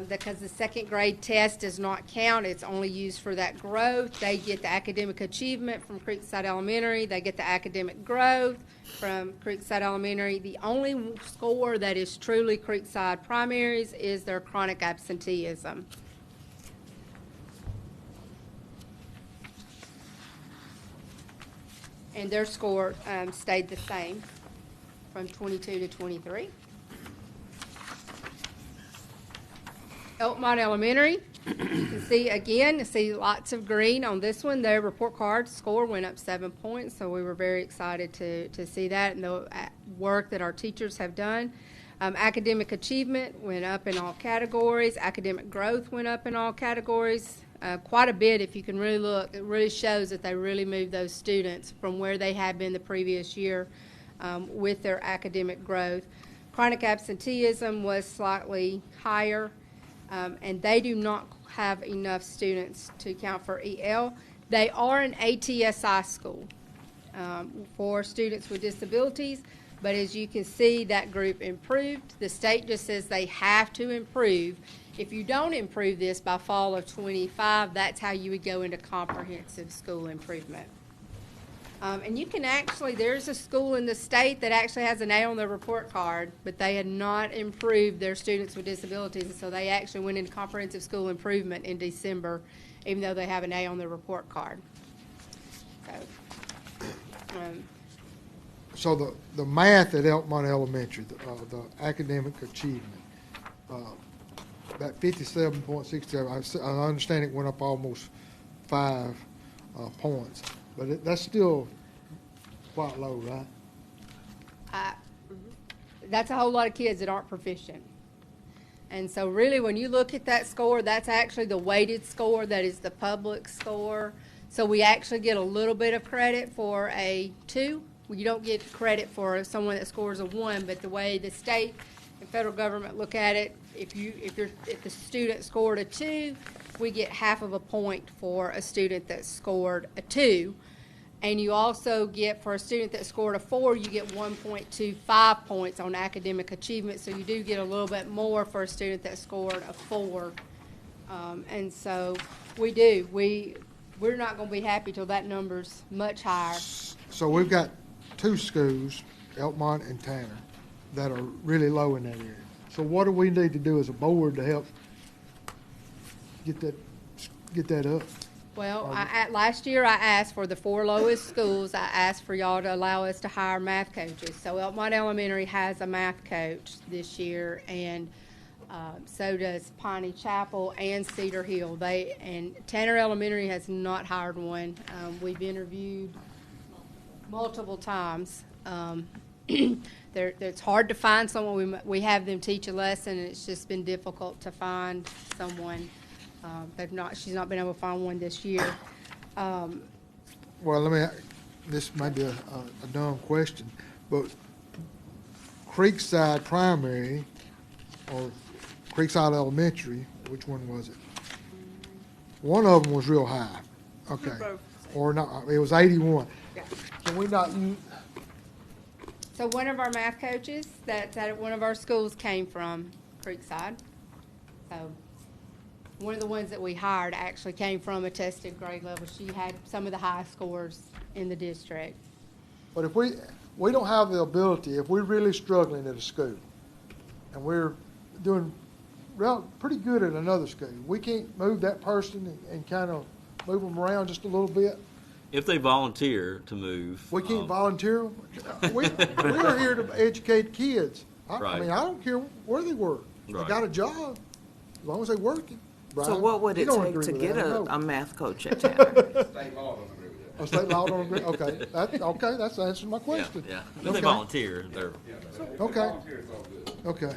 Because the second grade test does not count, it's only used for that growth. They get the academic achievement from Creekside Elementary. They get the academic growth from Creekside Elementary. The only score that is truly Creekside Primaries is their chronic absenteeism. And their score stayed the same from 22 to 23. Elkmont Elementary, you can see lots of green on this one. Their report card score went up 7 points, so we were very excited to see that and the work that our teachers have done. Academic achievement went up in all categories. Academic growth went up in all categories. Quite a bit, if you can really look. It really shows that they really moved those students from where they had been the previous year with their academic growth. Chronic absenteeism was slightly higher, and they do not have enough students to count for EL. They are an ATSI school for students with disabilities, but as you can see, that group improved. The state just says they have to improve. If you don't improve this by fall of 25, that's how you would go into comprehensive school improvement. And you can actually, there's a school in the state that actually has an A on their report card, but they had not improved their students with disabilities, and so they actually went into comprehensive school improvement in December, even though they have an A on their report card. So the math at Elkmont Elementary, the academic achievement, that 57.67, I understand it went up almost 5 points, but that's still quite low, right? That's a whole lot of kids that aren't proficient. And so really when you look at that score, that's actually the weighted score, that is the public score. So we actually get a little bit of credit for a 2. You don't get credit for someone that scores a 1, but the way the state and federal government look at it, if the student scored a 2, we get half of a point for a student that scored a 2. And you also get, for a student that scored a 4, you get 1.25 points on academic achievement. So you do get a little bit more for a student that scored a 4. And so we do. We're not going to be happy till that number's much higher. So we've got 2 schools, Elkmont and Tanner, that are really low in that area. So what do we need to do as a board to help get that up? Well, last year I asked for the 4 lowest schools. I asked for y'all to allow us to hire math coaches. So Elkmont Elementary has a math coach this year, and so does Piney Chapel and Cedar Hill. And Tanner Elementary has not hired one. We've interviewed multiple times. It's hard to find someone. We have them teach a lesson, and it's just been difficult to find someone. She's not been able to find one this year. Well, this might be a dumb question, but Creekside Primary or Creekside Elementary, which one was it? One of them was real high. Okay. Or not, it was 81. Yeah. Can we not use? So one of our math coaches that's at one of our schools came from Creekside. So one of the ones that we hired actually came from a tested grade level. She had some of the highest scores in the district. But if we don't have the ability, if we're really struggling at a school and we're doing pretty good at another school, we can't move that person and kind of move them around just a little bit. If they volunteer to move. We can't volunteer them. We're here to educate kids. I Right. mean, I don't care where they work. Right. They got a job, as long as they're working. So Brian, what would you it don't take agree to with get that, I know. a math coach at Tanner? State law don't agree with that. A state law don't agree? Okay, that's answering my Yeah, question. yeah. If they Okay. volunteer, they're. Okay. Volunteer is all good. Okay.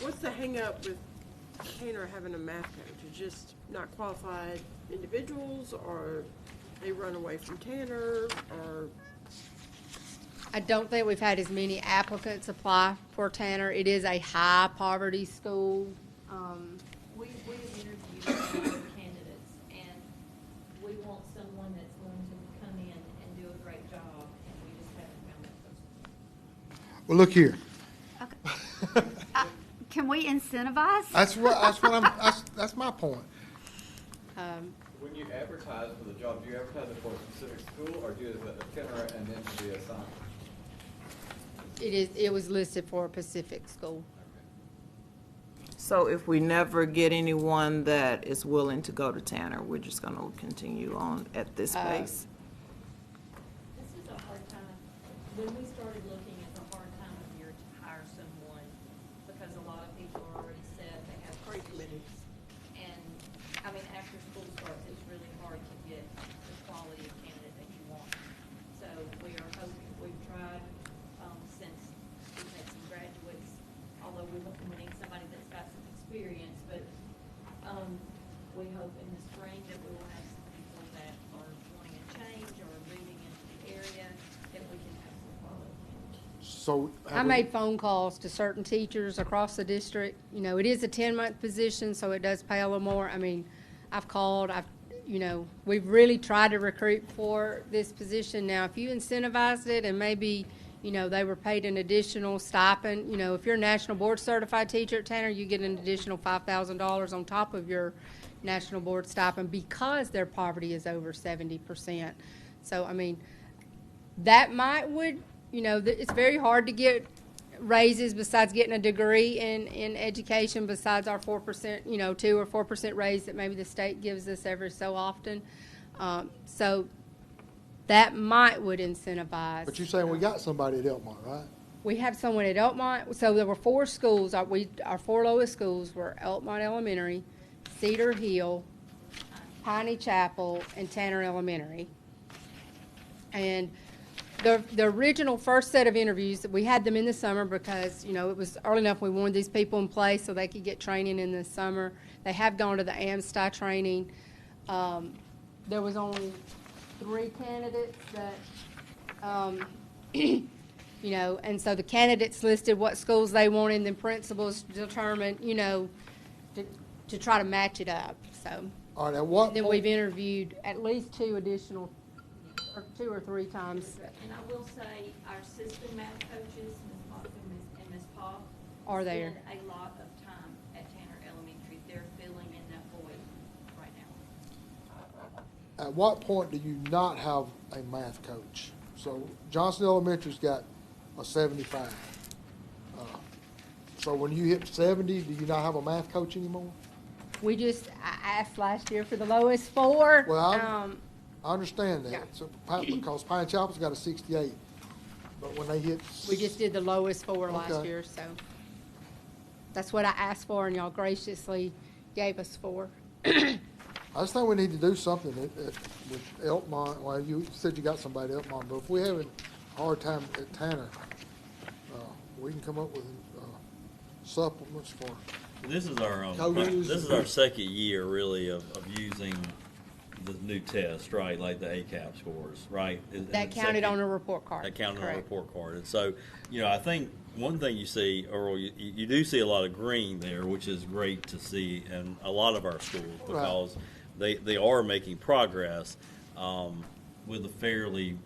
What's the hang up with Tanner having a math coach? Is just not qualified individuals, or they run away from Tanner, or? I don't think we've had as many applicants apply for Tanner. It is a high poverty school. We have interviewed other candidates, and we want someone that's going to come in and do a great job, and we just haven't found that person. Well, look here. Can we incentivize? That's my point. When you advertise for the job, do you advertise it for a specific school, or do you as a tenor and then to be assigned? It was listed for a Pacific school. So if we never get anyone that is willing to go to Tanner, we're just going to continue on at this pace? This is a hard time. When we started looking, it's a hard time of year to hire someone, because a lot of people are already set, they have pre-committees. And, I mean, after school starts, it's really hard to get the quality of candidate that you want. So we are hoping, we've tried, since we've had some graduates, all So. I made phone calls to certain teachers across the district. You know, it is a 10-month position, so it does pay a little more. I mean, I've called, we've really tried to recruit for this position. Now, if you incentivized it and maybe, they were paid an additional stipend, if you're a national board certified teacher at Tanner, you get an additional $5,000 on top of your national board stipend because their poverty is over 70%. So, I mean, that it's very hard to get raises besides getting a degree in education, besides our 4%, 2 or 4% raise that maybe the state gives us every so often. So that would incentivize. But you're saying we got somebody at Elmont, right? We have someone at Elmont. So there were 4 schools. Our 4 lowest schools were Elmont Elementary, Cedar Hill, Piney Chapel, and Tanner Elementary. And the original first set of interviews, we had them in the summer because, it was early enough. We wanted these people in place so they could get training in the summer. They have gone to the AMSTI training. There was only 3 candidates that, and so the candidates listed what schools they wanted, and then principals determined, to try to match it up. So All right, at what then point, we've interviewed at least 2 or 3 times. And I will say, our assistant math coaches, Ms. Mock and Ms. Paul, Are there? spend a lot of time at Tanner Elementary. They're filling in that void right now. at what point do you not have a math coach? So Johnson Elementary's got a 75. So when you hit 70, do you not have a math coach anymore? I asked last year for the lowest 4. Well, I understand that. Yeah. So, because Pine Chapel's got a 68, but when they hit. We just did the lowest 4 last Okay. year, so that's what I asked for, and y'all graciously gave us 4. I just think we need to do something with Elkmont. Well, you said you got somebody at Elkmont, but if we're having a hard time at Tanner, we can come up with supplements for. This is our Coaches. second year really of using the new test, right? Like the ACAP scores, right? That counted on a report card. That counted on a Correct. report card. And so, I think one thing you see, Earl, you do see a lot of green there, which is great to see in a lot of our schools because they are making progress with a fairly,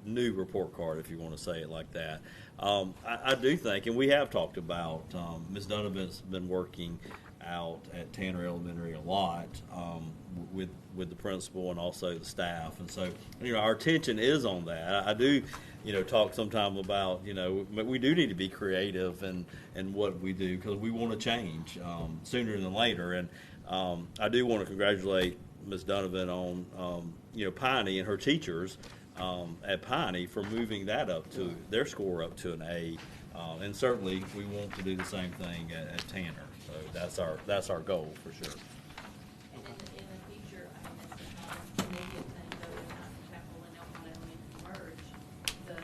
new report card, if you want to say it like that. I do think, and we have talked about, Ms. Donovan's been working out at Tanner Elementary a lot with the principal and also the staff, and so our attention is on that. I do talk sometime about we do need to be creative in what we do because we want to change sooner than later, and I do want to congratulate Ms. Donovan on Piney and her teachers at Piney for moving that up to their score up to an A, and certainly we want to do the same thing at Tanner. So that's our goal for sure. And in the future, that's the immediate thing, though, if Johnson Chapel and Elmont Elementary merge, the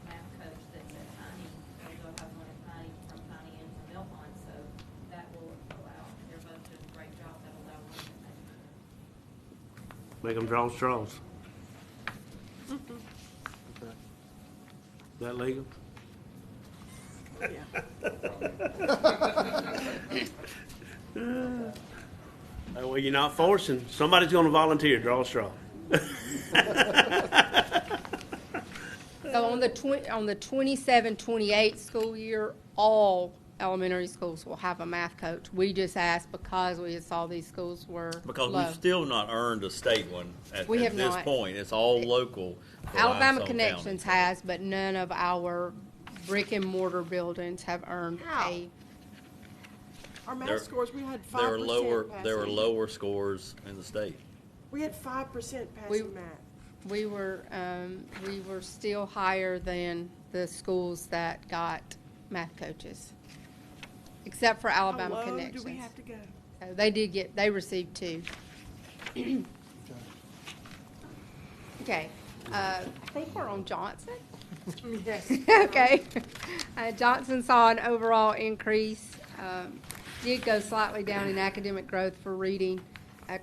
math coach that's at Piney, they'll have one at Piney from Piney and from Elmont, so that will allow, they're both doing a great job, that'll allow one to Make them draw straws. Okay. Is that legal? Well, you're not forcing. Somebody's going to volunteer. Draw a straw. So on the 27-28 school year, all elementary schools will have a math coach. We just asked because we saw these schools were Because low. we've still not earned a state one at We have this not. point. It's all local. for Alabama Limestone Connections County. has, but none of our brick and mortar buildings have earned a. Our There- math scores, we had 5% There were lower. passing. There were lower scores in the state. We had 5% We- passing math. We were still higher than the schools that got math coaches, except for Alabama How low Connections. do we have to go? They received 2. Okay, I think we're on Johnson. Yes. Okay. Johnson saw an overall increase, did go slightly down in academic growth for reading.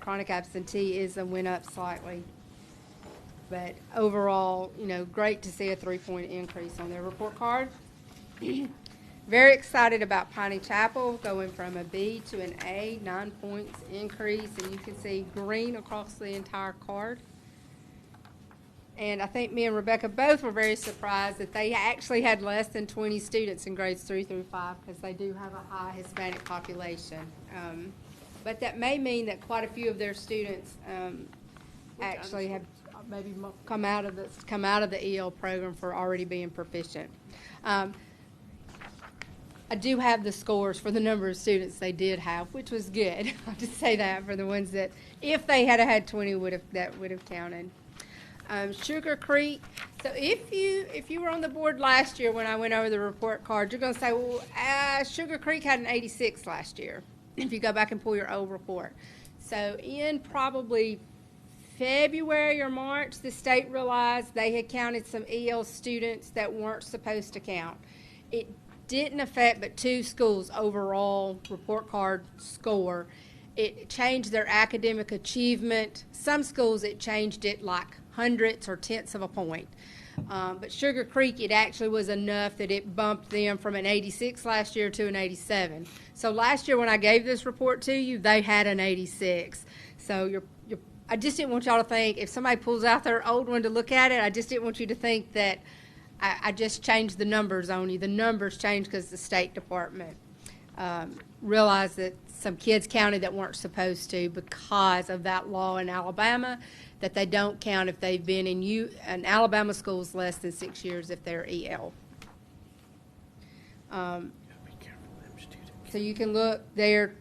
Chronic absenteeism went up slightly. But overall, great to see a 3-point increase on their report card. Very excited about Piney Chapel going from a B to an A, 9 points increase, and you can see green across the entire card. And I think me and Rebecca both were very surprised that they actually had less than 20 students in grades 3 through 5 because they do have a high Hispanic population. But that may mean that quite a few of their students actually have maybe come out of the EL program for already being proficient. I do have the scores for the number of students they did have, which was good. I'll just say that for the ones that, if they had had 20, that would have counted. Sugar Creek. So if you were on the board last year when I went over the report card, you're going to say, well, Sugar Creek had an 86 last year. If you go back and pull your old report. So in probably February or March, the state realized they had counted some EL students that weren't supposed to count. It didn't affect but 2 schools' overall report card score. It changed their academic achievement. Some schools it changed it like hundredths or tenths of a point. But Sugar Creek, it actually was enough that it bumped them from an 86 last year to an 87. So last year when I gave this report to you, they had an 86. So I just didn't want y'all to think, if somebody pulls out their old one to look at it, I just didn't want you to think that I just changed the numbers on you. The numbers changed because the State Department realized that some kids counted that weren't supposed to because of that law in Alabama, that they don't count if they've been in an Alabama schools less than 6 years if they're EL. So you can look there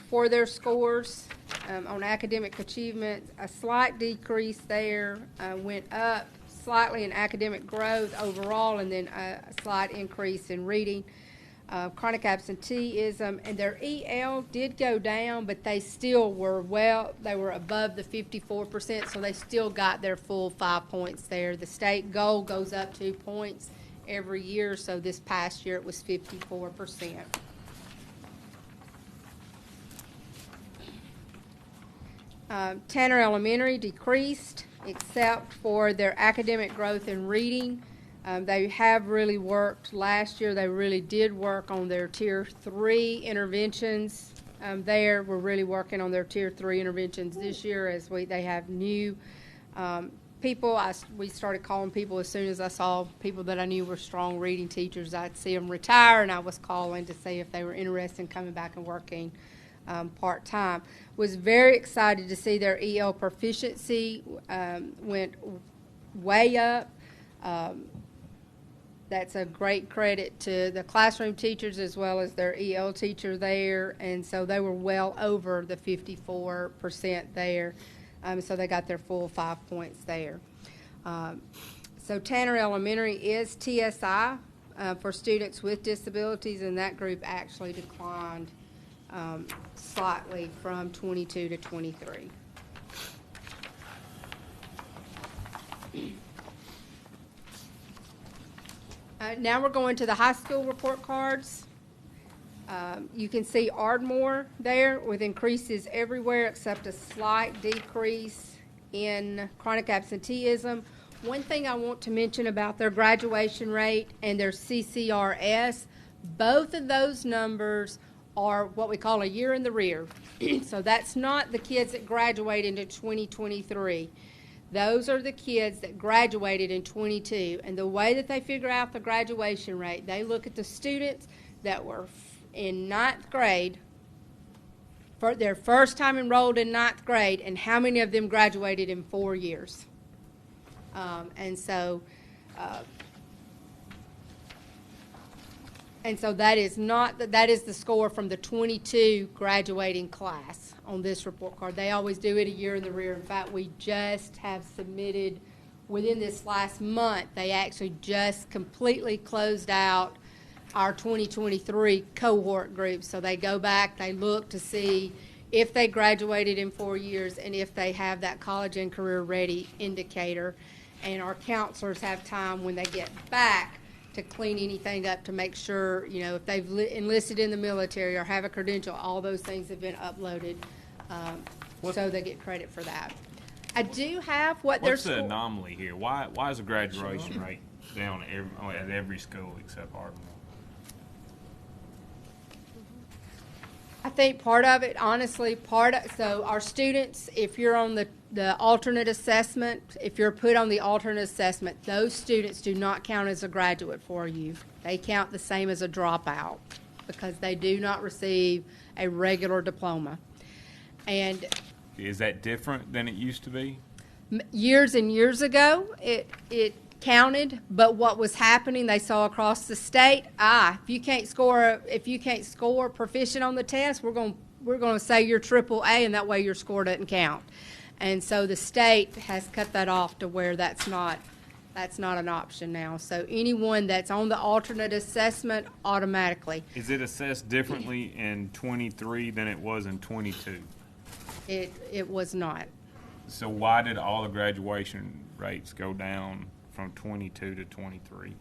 for their scores on academic achievement. A slight decrease there, went up slightly in academic growth overall, and then a slight increase in reading. Chronic absenteeism, and their EL did go down, but they still were they were above the 54%, so they still got their full 5 points there. The state goal goes up 2 points every year, so this past year it was 54%. Tanner Elementary decreased, except for their academic growth in reading. They have really worked last year. They really did work on their Tier 3 interventions. We're really working on their Tier 3 interventions this year as they have new people. We started calling people as soon as I saw people that I knew were strong reading teachers. I'd see them retire, and I was calling to see if they were interested in coming back and working part-time. Was very excited to see their EL proficiency went way up. That's a great credit to the classroom teachers as well as their EL teacher there, and so they were well over the 54% there, so they got their full 5 points there. So Tanner Elementary is TSI for students with disabilities, and that group actually declined slightly from 22 to 23. Now we're going to the high school report cards. You can see Ardmore there with increases everywhere except a slight decrease in chronic absenteeism. One thing I want to mention about their graduation rate and their CCRS, both of those numbers are what we call a year in the rear. So that's not the kids that graduate into 2023. Those are the kids that graduated in 22, and the way that they figure out the graduation rate, they look at the students that were in 9th grade, for their first time enrolled in 9th grade, and how many of them graduated in 4 years. And so that is the score from the 22 graduating class on this report card. They always do it a year in the rear. In fact, we just have submitted within this last month, they actually just completely closed out our 2023 cohort group. So they go back, they look to see if they graduated in 4 years and if they have that college and career ready indicator. And our counselors have time when they get back to clean anything up to make sure, if they've enlisted in the military or have a credential, all those things have been uploaded, so they get credit for that. I do have What's the anomaly here? Why is the graduation rate down at every school except Ardmore? I think part of it, honestly, so our students, if you're on the alternate assessment, if you're put on the alternate assessment, those students do not count as a graduate for you. They count the same as a dropout because they do not receive a regular diploma. And Is that different than it used to be? years and years ago, it counted, but what was happening, they saw across the state, if you can't score proficient on the test, we're going to say you're triple A, and that way your score doesn't count. And so the state has cut that off to where that's not an option now. So anyone that's on the alternate assessment automatically. Is it assessed differently in 23 than it was in 22? It was not. So why did all the graduation rates go down from 22 to 23?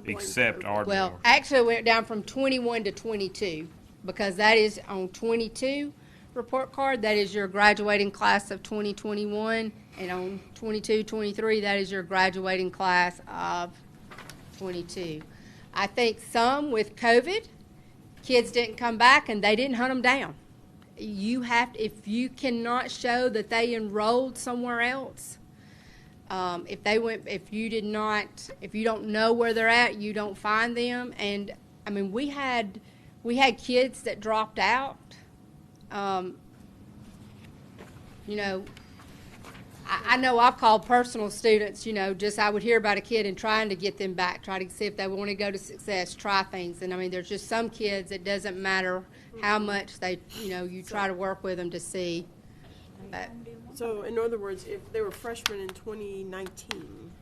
Except Ardmore. Well, actually, it went down from 21 to 22 because that is on 22 report card. That is your graduating class of 2021, and on 22, 23, that is your graduating class of 22. I think some with COVID, kids didn't come back and they didn't hunt them down. If you cannot show that they enrolled somewhere else, if you don't know where they're at, you don't find them. And I mean, we had kids that dropped out. I know I've called personal students, I would hear about a kid and trying to get them back, try to see if they want to go to Success, try things. And I mean, there's just some kids, it doesn't matter how much you try to work with them to see. So in other words, if they were freshmen in 2019,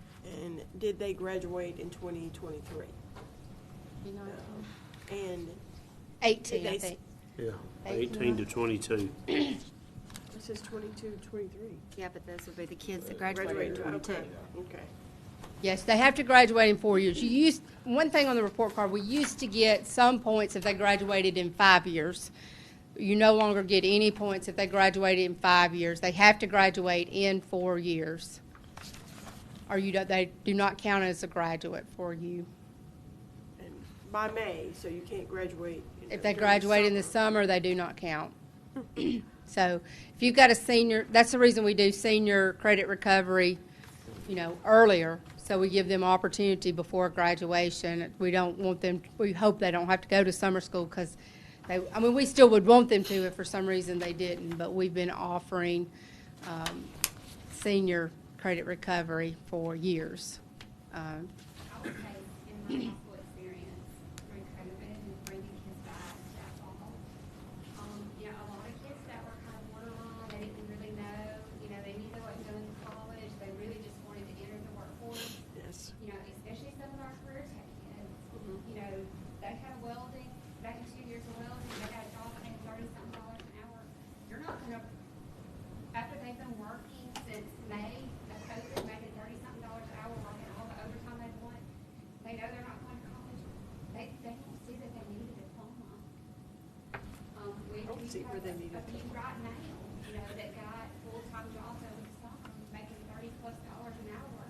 and did they graduate in 2023? And 18, I think. Yeah, 18 to 22. It says 22, 23. Yeah, but those would be the kids that graduated in 22. Okay. Yes, they have to graduate in 4 years. One thing on the report card, we used to get some points if they graduated in 5 years. You no longer get any points if they graduated in 5 years. They have to graduate in 4 years. Or they do not count as a graduate for you. And by May, so you can't graduate. If they graduate in the summer, they do not count. So if you've got a senior, that's the reason we do senior credit recovery, earlier. So we give them opportunity before graduation. We hope they don't have to go to summer school because we still would want them to if for some reason they didn't, but we've been offering senior credit recovery for years. I would say in my high school experience during COVID and bringing kids back to fall, a lot of kids that were kind of borderline, they didn't really know, they knew they wasn't going to college, they really just wanted to enter the workforce. Yes. Especially some of our career tech kids. They had welding, back in 2 years of welding, they got a job making $30-something an hour. You're not going to, after they've been working since May of COVID, making $30-something an hour, working all the overtime they want, they know they're not going to college. They don't see that they need a diploma. We have a few right now, that got full-time jobs over the summer, making $30+ an hour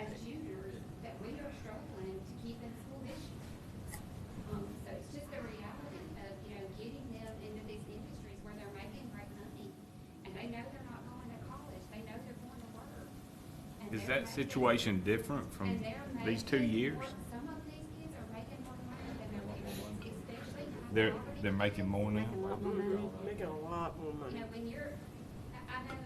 as juniors, that we are struggling to keep in school districts. So it's just the reality of, getting them into these industries where they're making great money, and they know they're not going to college, they know they're going to work. Is that situation different from these 2 years? Some of these kids are making more money than their parents, especially. They're making more now? Making a lot more money. When you're, I know,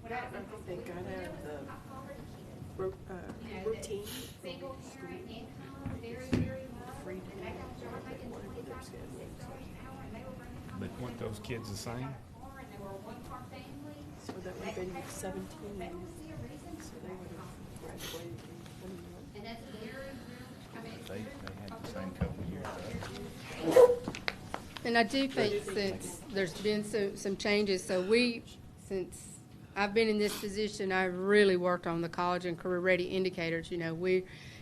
when I was in Thank God I have the poverty kids. routine. Single parent income, very, very low, and they got a job making $25, $26 an hour, and they were bringing home. But weren't those kids the same? And they were a one-car family. So that would have been 17. They don't see a reason to So they would have graduated in 21. And that's very, They had the same couple of years. And I do think since there's been some changes, since I've been in this position, I've really worked on the college and career ready indicators.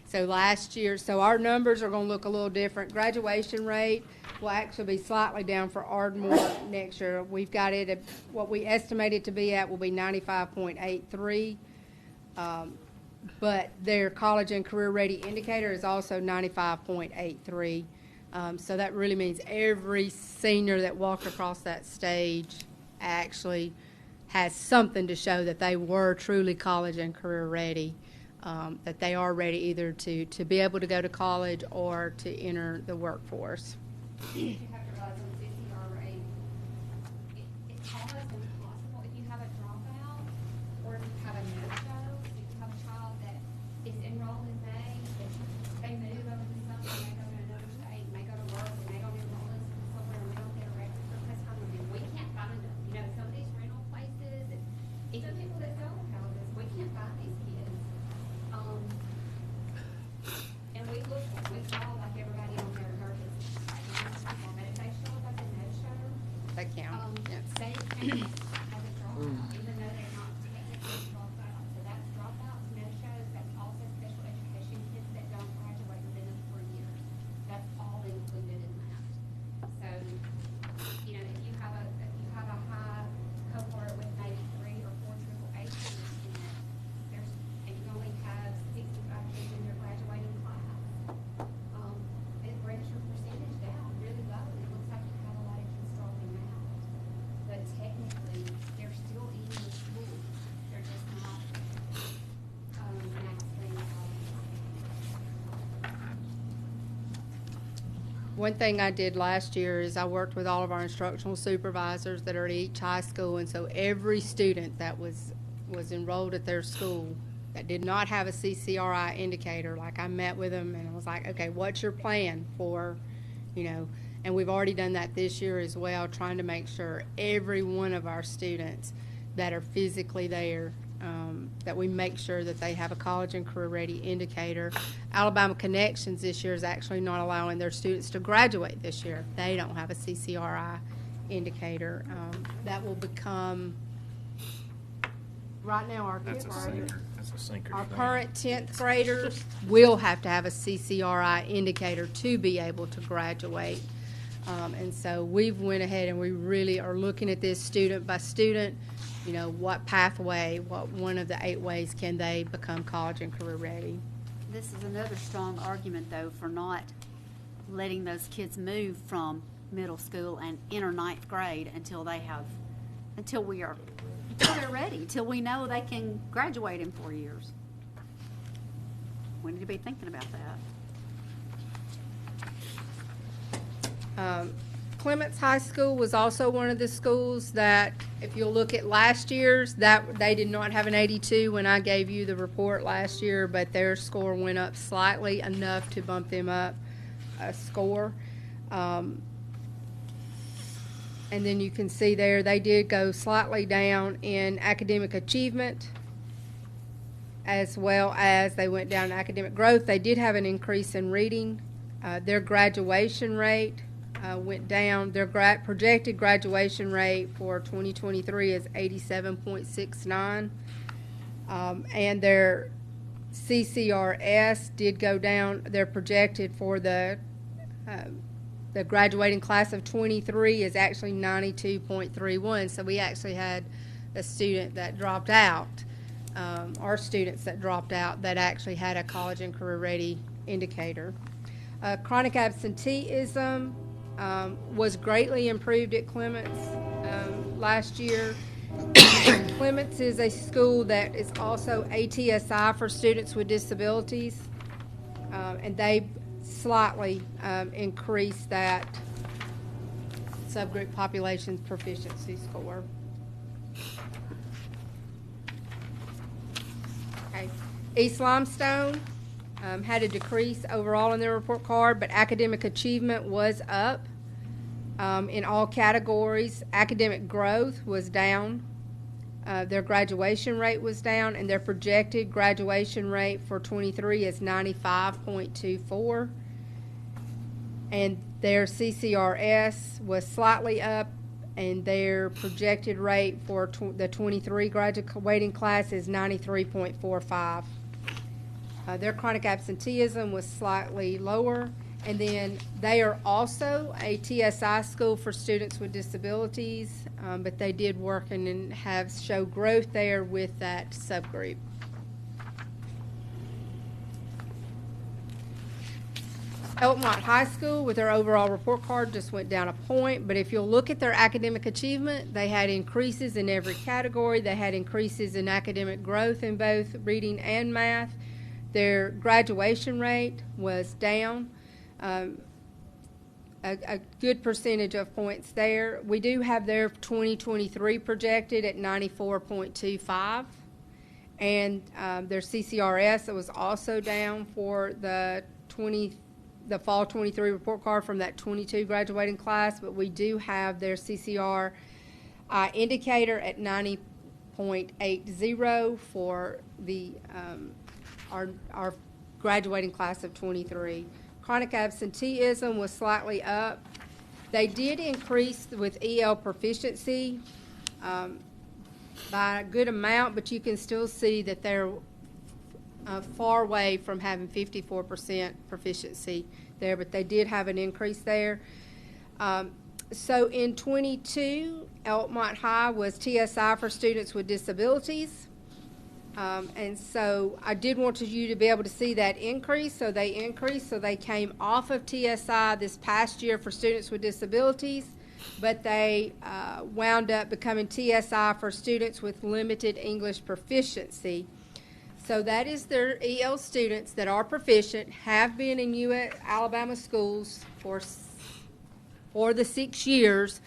So last year, our numbers are going to look a little different. Graduation rate will actually be slightly down for Ardmore next year. We've got it at what we estimated to be at will be 95.83. But their college and career ready indicator is also 95.83. So that really means every senior that walked across that stage actually has something to show that they were truly college and career ready, that they are ready either to be able to go to college or to enter the workforce. You have to realize on CCR rate, it's almost impossible if you have a dropout or if you have a no-show. If you have a child that is enrolled in May, they move over the summer, they go to another state, may go to work, and they don't enroll us somewhere, and we don't get a record for test time, and we can't find them. You know, some of these rental places, and even people that sell houses, we can't find these kids. And we look, we call like everybody on their emergency. But if they show up as a no-show, That count. Yes. they count as a dropout, even though they're not technically dropout. So that's dropouts, no-shows, that's also special education kids that don't graduate within the 4 years. That's all included in that. So, you know, if you have a high cohort with maybe 3 or 4 triple A students in it, and you only have 65 kids in your graduating class, it brings your percentage down really low. It looks like you have a lot of kids dropping out. But technically, they're still in the school. They're just not, maxing out. One thing I did last year is I worked with all of our instructional supervisors that are at each high school, and so every student that was enrolled at their school that did not have a CCRI indicator, like I met with them and I was like, okay, what's your plan for, you know, and we've already done that this year as well, trying to make sure every one of our students that are physically there, that we make sure that they have a college and career ready indicator. Alabama Connections this year is actually not allowing their students to graduate this year if they don't have a CCRI indicator. That will become, right now, our That's a sinker. That's a sinker. our thing. current 10th graders will have to have a CCRI indicator to be able to graduate. And so we've went ahead and we really are looking at this student by student, you know, what pathway, what one of the 8 ways can they become college and career ready. This is another strong argument, though, for not letting those kids move from middle school and enter 9th grade until they're ready, until we know they can graduate in 4 years. We need to be thinking about that. Clements High School was also one of the schools that, if you'll look at last year's, that they did not have an 82 when I gave you the report last year, but their score went up slightly enough to bump them up a score. And then you can see there they did go slightly down in academic achievement, as well as they went down in academic growth. They did have an increase in reading. Their graduation rate went down. Their projected graduation rate for 2023 is 87.69. And their CCRS did go down. They're projected for the graduating class of 23 is actually 92.31. So we actually had a student that dropped out, or students that dropped out that actually had a college and career ready indicator. Chronic absenteeism was greatly improved at Clements last year. Clements is a school that is also ATSI for students with disabilities, and they slightly increased that subgroup population's proficiency score. Okay. East Limestone had a decrease overall in their report card, but academic achievement was up in all categories. Academic growth was down. Their graduation rate was down, and their projected graduation rate for 23 is 95.24. And their CCRS was slightly up, and their projected rate for the 23 graduating class is 93.45. Their chronic absenteeism was slightly lower, and then they are also a TSI school for students with disabilities, but they did work and show growth there with that subgroup. Elkmont High School, with their overall report card, just went down a point, but if you'll look at their academic achievement, they had increases in every category. They had increases in academic growth in both reading and math. Their graduation rate was down, a good percentage of points there. We do have their 2023 projected at 94.25, and their CCRS was also down for the fall 23 report card from that 22 graduating class, but we do have their CCR indicator at 90.80 for the our graduating class of 23. Chronic absenteeism was slightly up. They did increase with EL proficiency by a good amount, but you can still see that they're far away from having 54% proficiency there, but they did have an increase there. So in 22, Elkmont High was TSI for students with disabilities. And so I did want you to be able to see that increase. So they increased. So they came off of TSI this past year for students with disabilities, but they wound up becoming TSI for students with limited English proficiency. So that is their EL students that are proficient, have been in Alabama schools for the 6 years,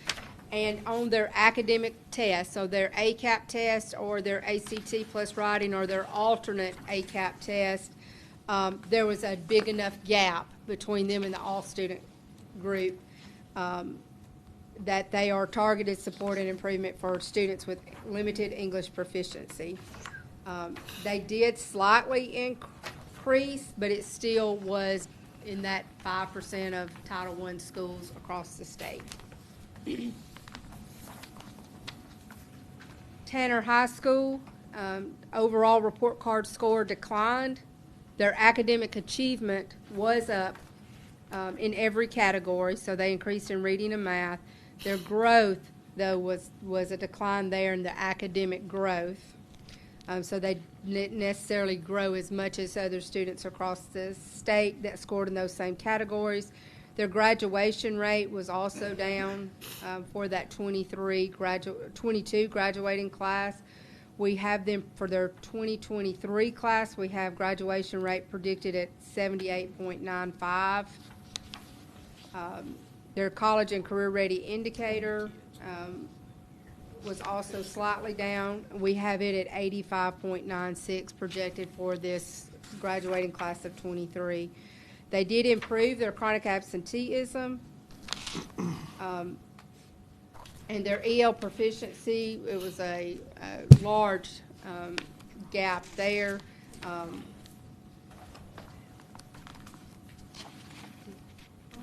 and on their academic test, so their ACAP test or their ACT plus writing or their alternate ACAP test, there was a big enough gap between them and the all-student group that they are targeted support and improvement for students with limited English proficiency. They did slightly increase, but it still was in that 5% of Title I schools across the state. Tanner High School, overall report card score declined. Their academic achievement was up in every category, so they increased in reading and math. Their growth, though, was a decline there in the academic growth. So they didn't necessarily grow as much as other students across the state that scored in those same categories. Their graduation rate was also down for that 22 graduating class. We have them for their 2023 class. We have graduation rate predicted at 78.95. Their college and career ready indicator was also slightly down. We have it at 85.96 projected for this graduating class of 23. They did improve their chronic absenteeism, and their EL proficiency, it was a large gap there.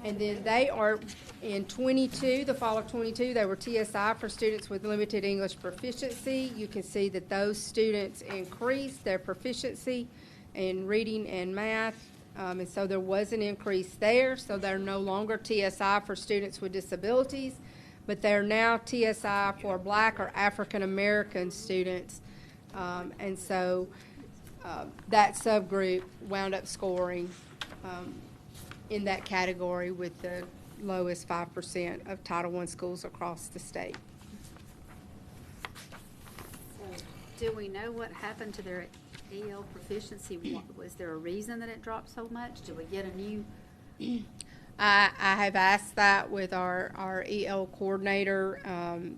And then they are in 22, the fall of 22, they were TSI for students with limited English proficiency. You can see that those students increased their proficiency in reading and math. And so there was an increase there. So they're no longer TSI for students with disabilities, but they're now TSI for Black or African American students. And so that subgroup wound up scoring in that category with the lowest 5% of Title I schools across the state. Do we know what happened to their EL proficiency? Was there a reason that it dropped so much? Did we get a new? I have asked that with our EL coordinator.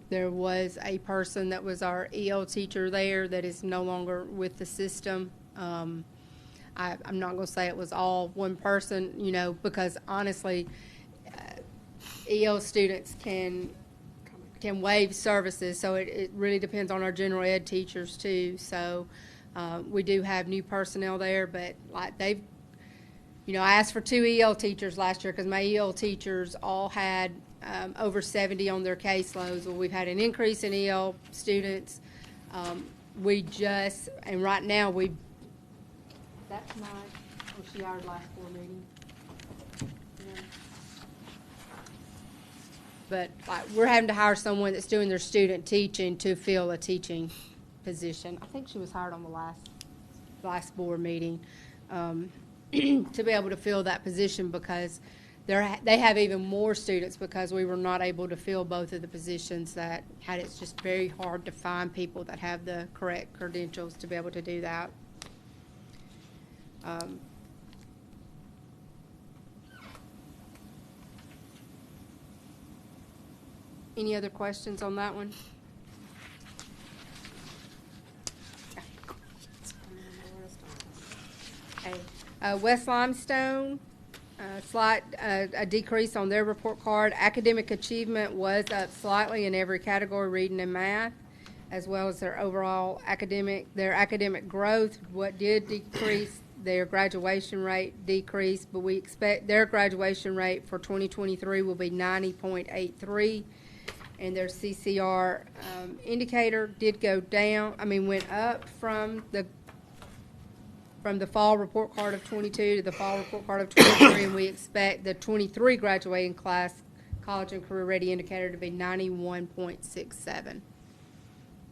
There was a person that was our EL teacher there that is no longer with the system. I'm not going to say it was all one person, because honestly, EL students can waive services, so it really depends on our general ed teachers too. So we do have new personnel there, but like I asked for 2 EL teachers last year because my EL teachers all had over 70 on their caseloads. Well, we've had an increase in EL students. And right now that's not, she hired last board meeting. Yeah. But we're having to hire someone that's doing their student teaching to fill a teaching position. I think she was hired on the last board meeting. to be able to fill that position because they have even more students because we were not able to fill both of the positions that had. It's just very hard to find people that have the correct credentials to be able to do that. Any other questions on that one? Okay. West Limestone, a decrease on their report card. Academic achievement was up slightly in every category, reading and math, as well as their overall their academic growth. What did decrease, their graduation rate decreased, but we expect their graduation rate for 2023 will be 90.83. And their CCR indicator did go down, went up from the fall report card of 22 to the fall report card of 23, and we expect the 23 graduating class college and career ready indicator to be 91.67.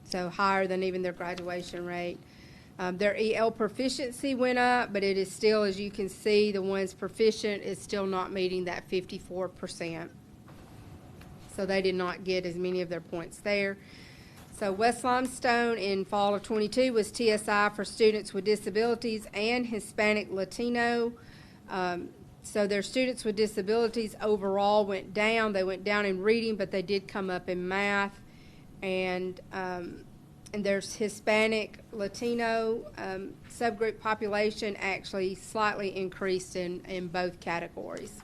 So higher than even their graduation rate. Their EL proficiency went up, but it is still, as you can see, the ones proficient is still not meeting that 54%. So they did not get as many of their points there. So West Limestone in fall of 22 was TSI for students with disabilities and Hispanic Latino. So their students with disabilities overall went down. They went down in reading, but they did come up in math. And there's Hispanic Latino subgroup population actually slightly increased in both categories.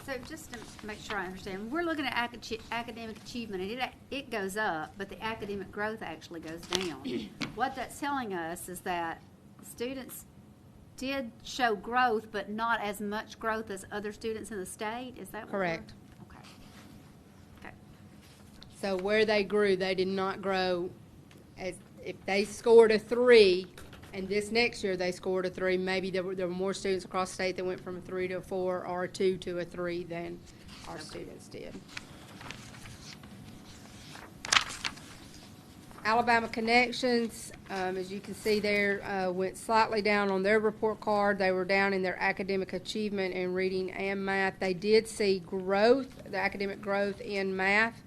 So just to make sure I understand, we're looking at academic achievement, and it goes up, but the academic growth actually goes down. What that's telling us is that students did show growth, but not as much growth as other students in the state. Is that correct? Okay. Okay. So where they grew, they did not grow. As if they scored a 3, and this next year they scored a 3, maybe there were more students across the state that went from a 3 to a 4 or a 2 to a 3 than our students did. Alabama Connections, as you can see there, went slightly down on their report card. They were down in their academic achievement in reading and math. They did see growth, the academic growth in math.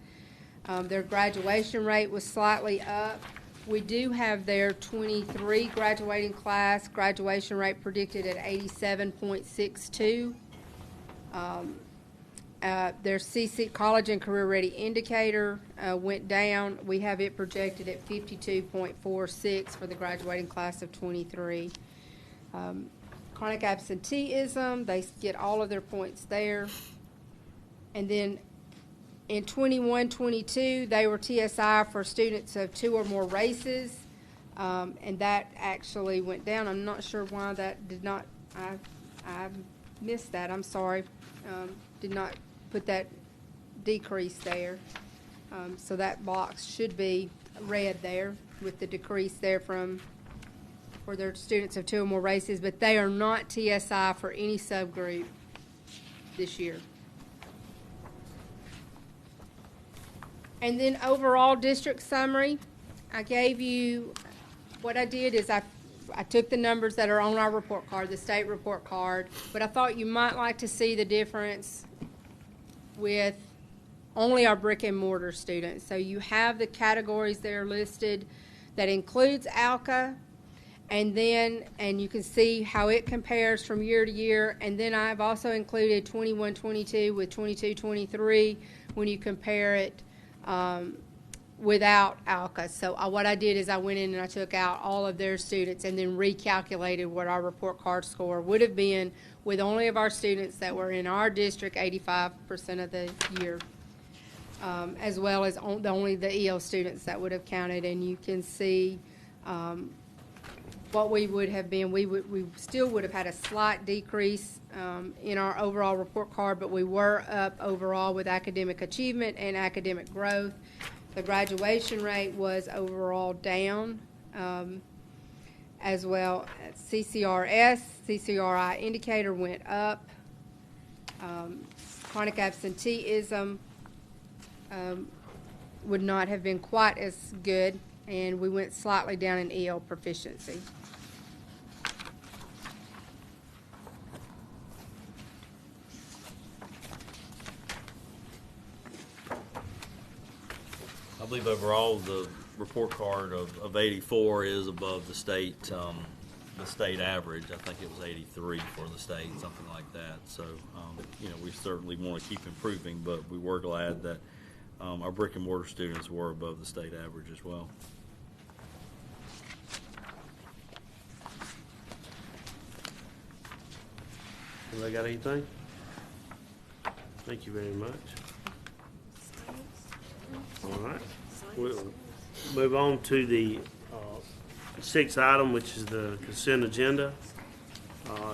Their graduation rate was slightly up. We do have their 23 graduating class graduation rate predicted at 87.62. Their CC college and career ready indicator went down. We have it projected at 52.46 for the graduating class of 23. Chronic absenteeism, they get all of their points there. And then in 21-22, they were TSI for students of 2 or more races, and that actually went down. I'm not sure why that did not. I missed that. I'm sorry. Did not put that decrease there. So that box should be red there with the decrease there for their students of 2 or more races, but they are not TSI for any subgroup this year. And then overall district summary, I gave you, what I did is I took the numbers that are on our report card, the state report card, but I thought you might like to see the difference with only our brick and mortar students. So you have the categories there listed that includes ALCA, and you can see how it compares from year to year. And then I've also included 21-22 with 22-23 when you compare it without ALCA. So what I did is I went in and I took out all of their students and then recalculated what our report card score would have been with only of our students that were in our district 85% of the year, as well as only the EL students that would have counted. And you can see what we would have been. We still would have had a slight decrease in our overall report card, but we were up overall with academic achievement and academic growth. The graduation rate was overall down as well. CCRS, CCRI indicator went up. Chronic absenteeism would not have been quite as good, and we went slightly down in EL proficiency. I believe overall, the report card of 84 is above the state average. I think it was 83 for the state, something like that. So, we certainly want to keep improving, but we were glad that our brick and mortar students were above the state average as well. Anybody got anything? Thank you very much. All right. We'll move on to the sixth item, which is the consent agenda.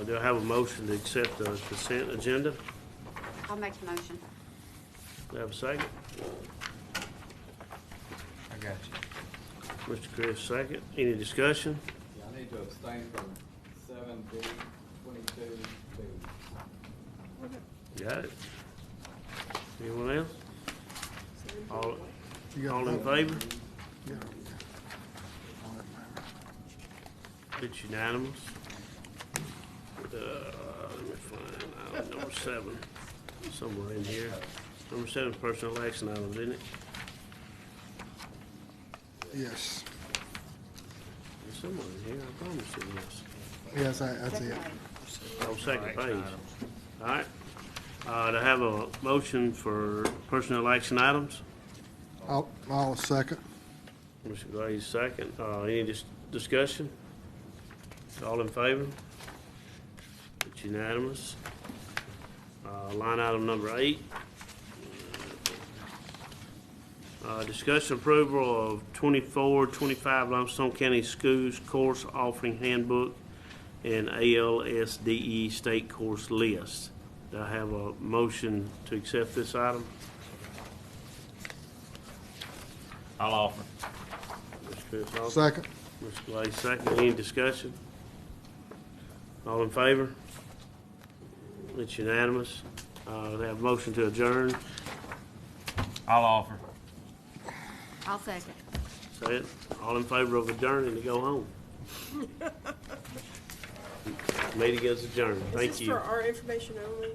Do I have a motion to accept the consent agenda? I'll make the motion. Do I have a second? I got you. Mr. Chris, second. Any discussion? Yeah, I need to abstain from 7B, 22, 2. Got it. Anyone else? All You all got in it. favor? Yeah. It's unanimous. Let me find item number 7, somewhere in here. Number 7 is personal action items, isn't it? Yes. It's somewhere in here, I promise it is. Yes, that's it. On second page. All right. To have a motion for personnel action items. I'll second. Mr. Glaze, second. Any discussion? All in favor? It's unanimous. Line item number 8. Discussion approval of 24-25 Limestone County Schools course offering handbook and ALSDE state course list. Do I have a motion to accept this item? I'll offer. Mr. Chris offer. Second. Mr. Glaze, second. Any discussion? All in favor? It's unanimous. They have a motion to adjourn. I'll offer. I'll second. Say it. All in favor of adjourning to go home? Meeting is adjourned. Thank Is this you. for our information only?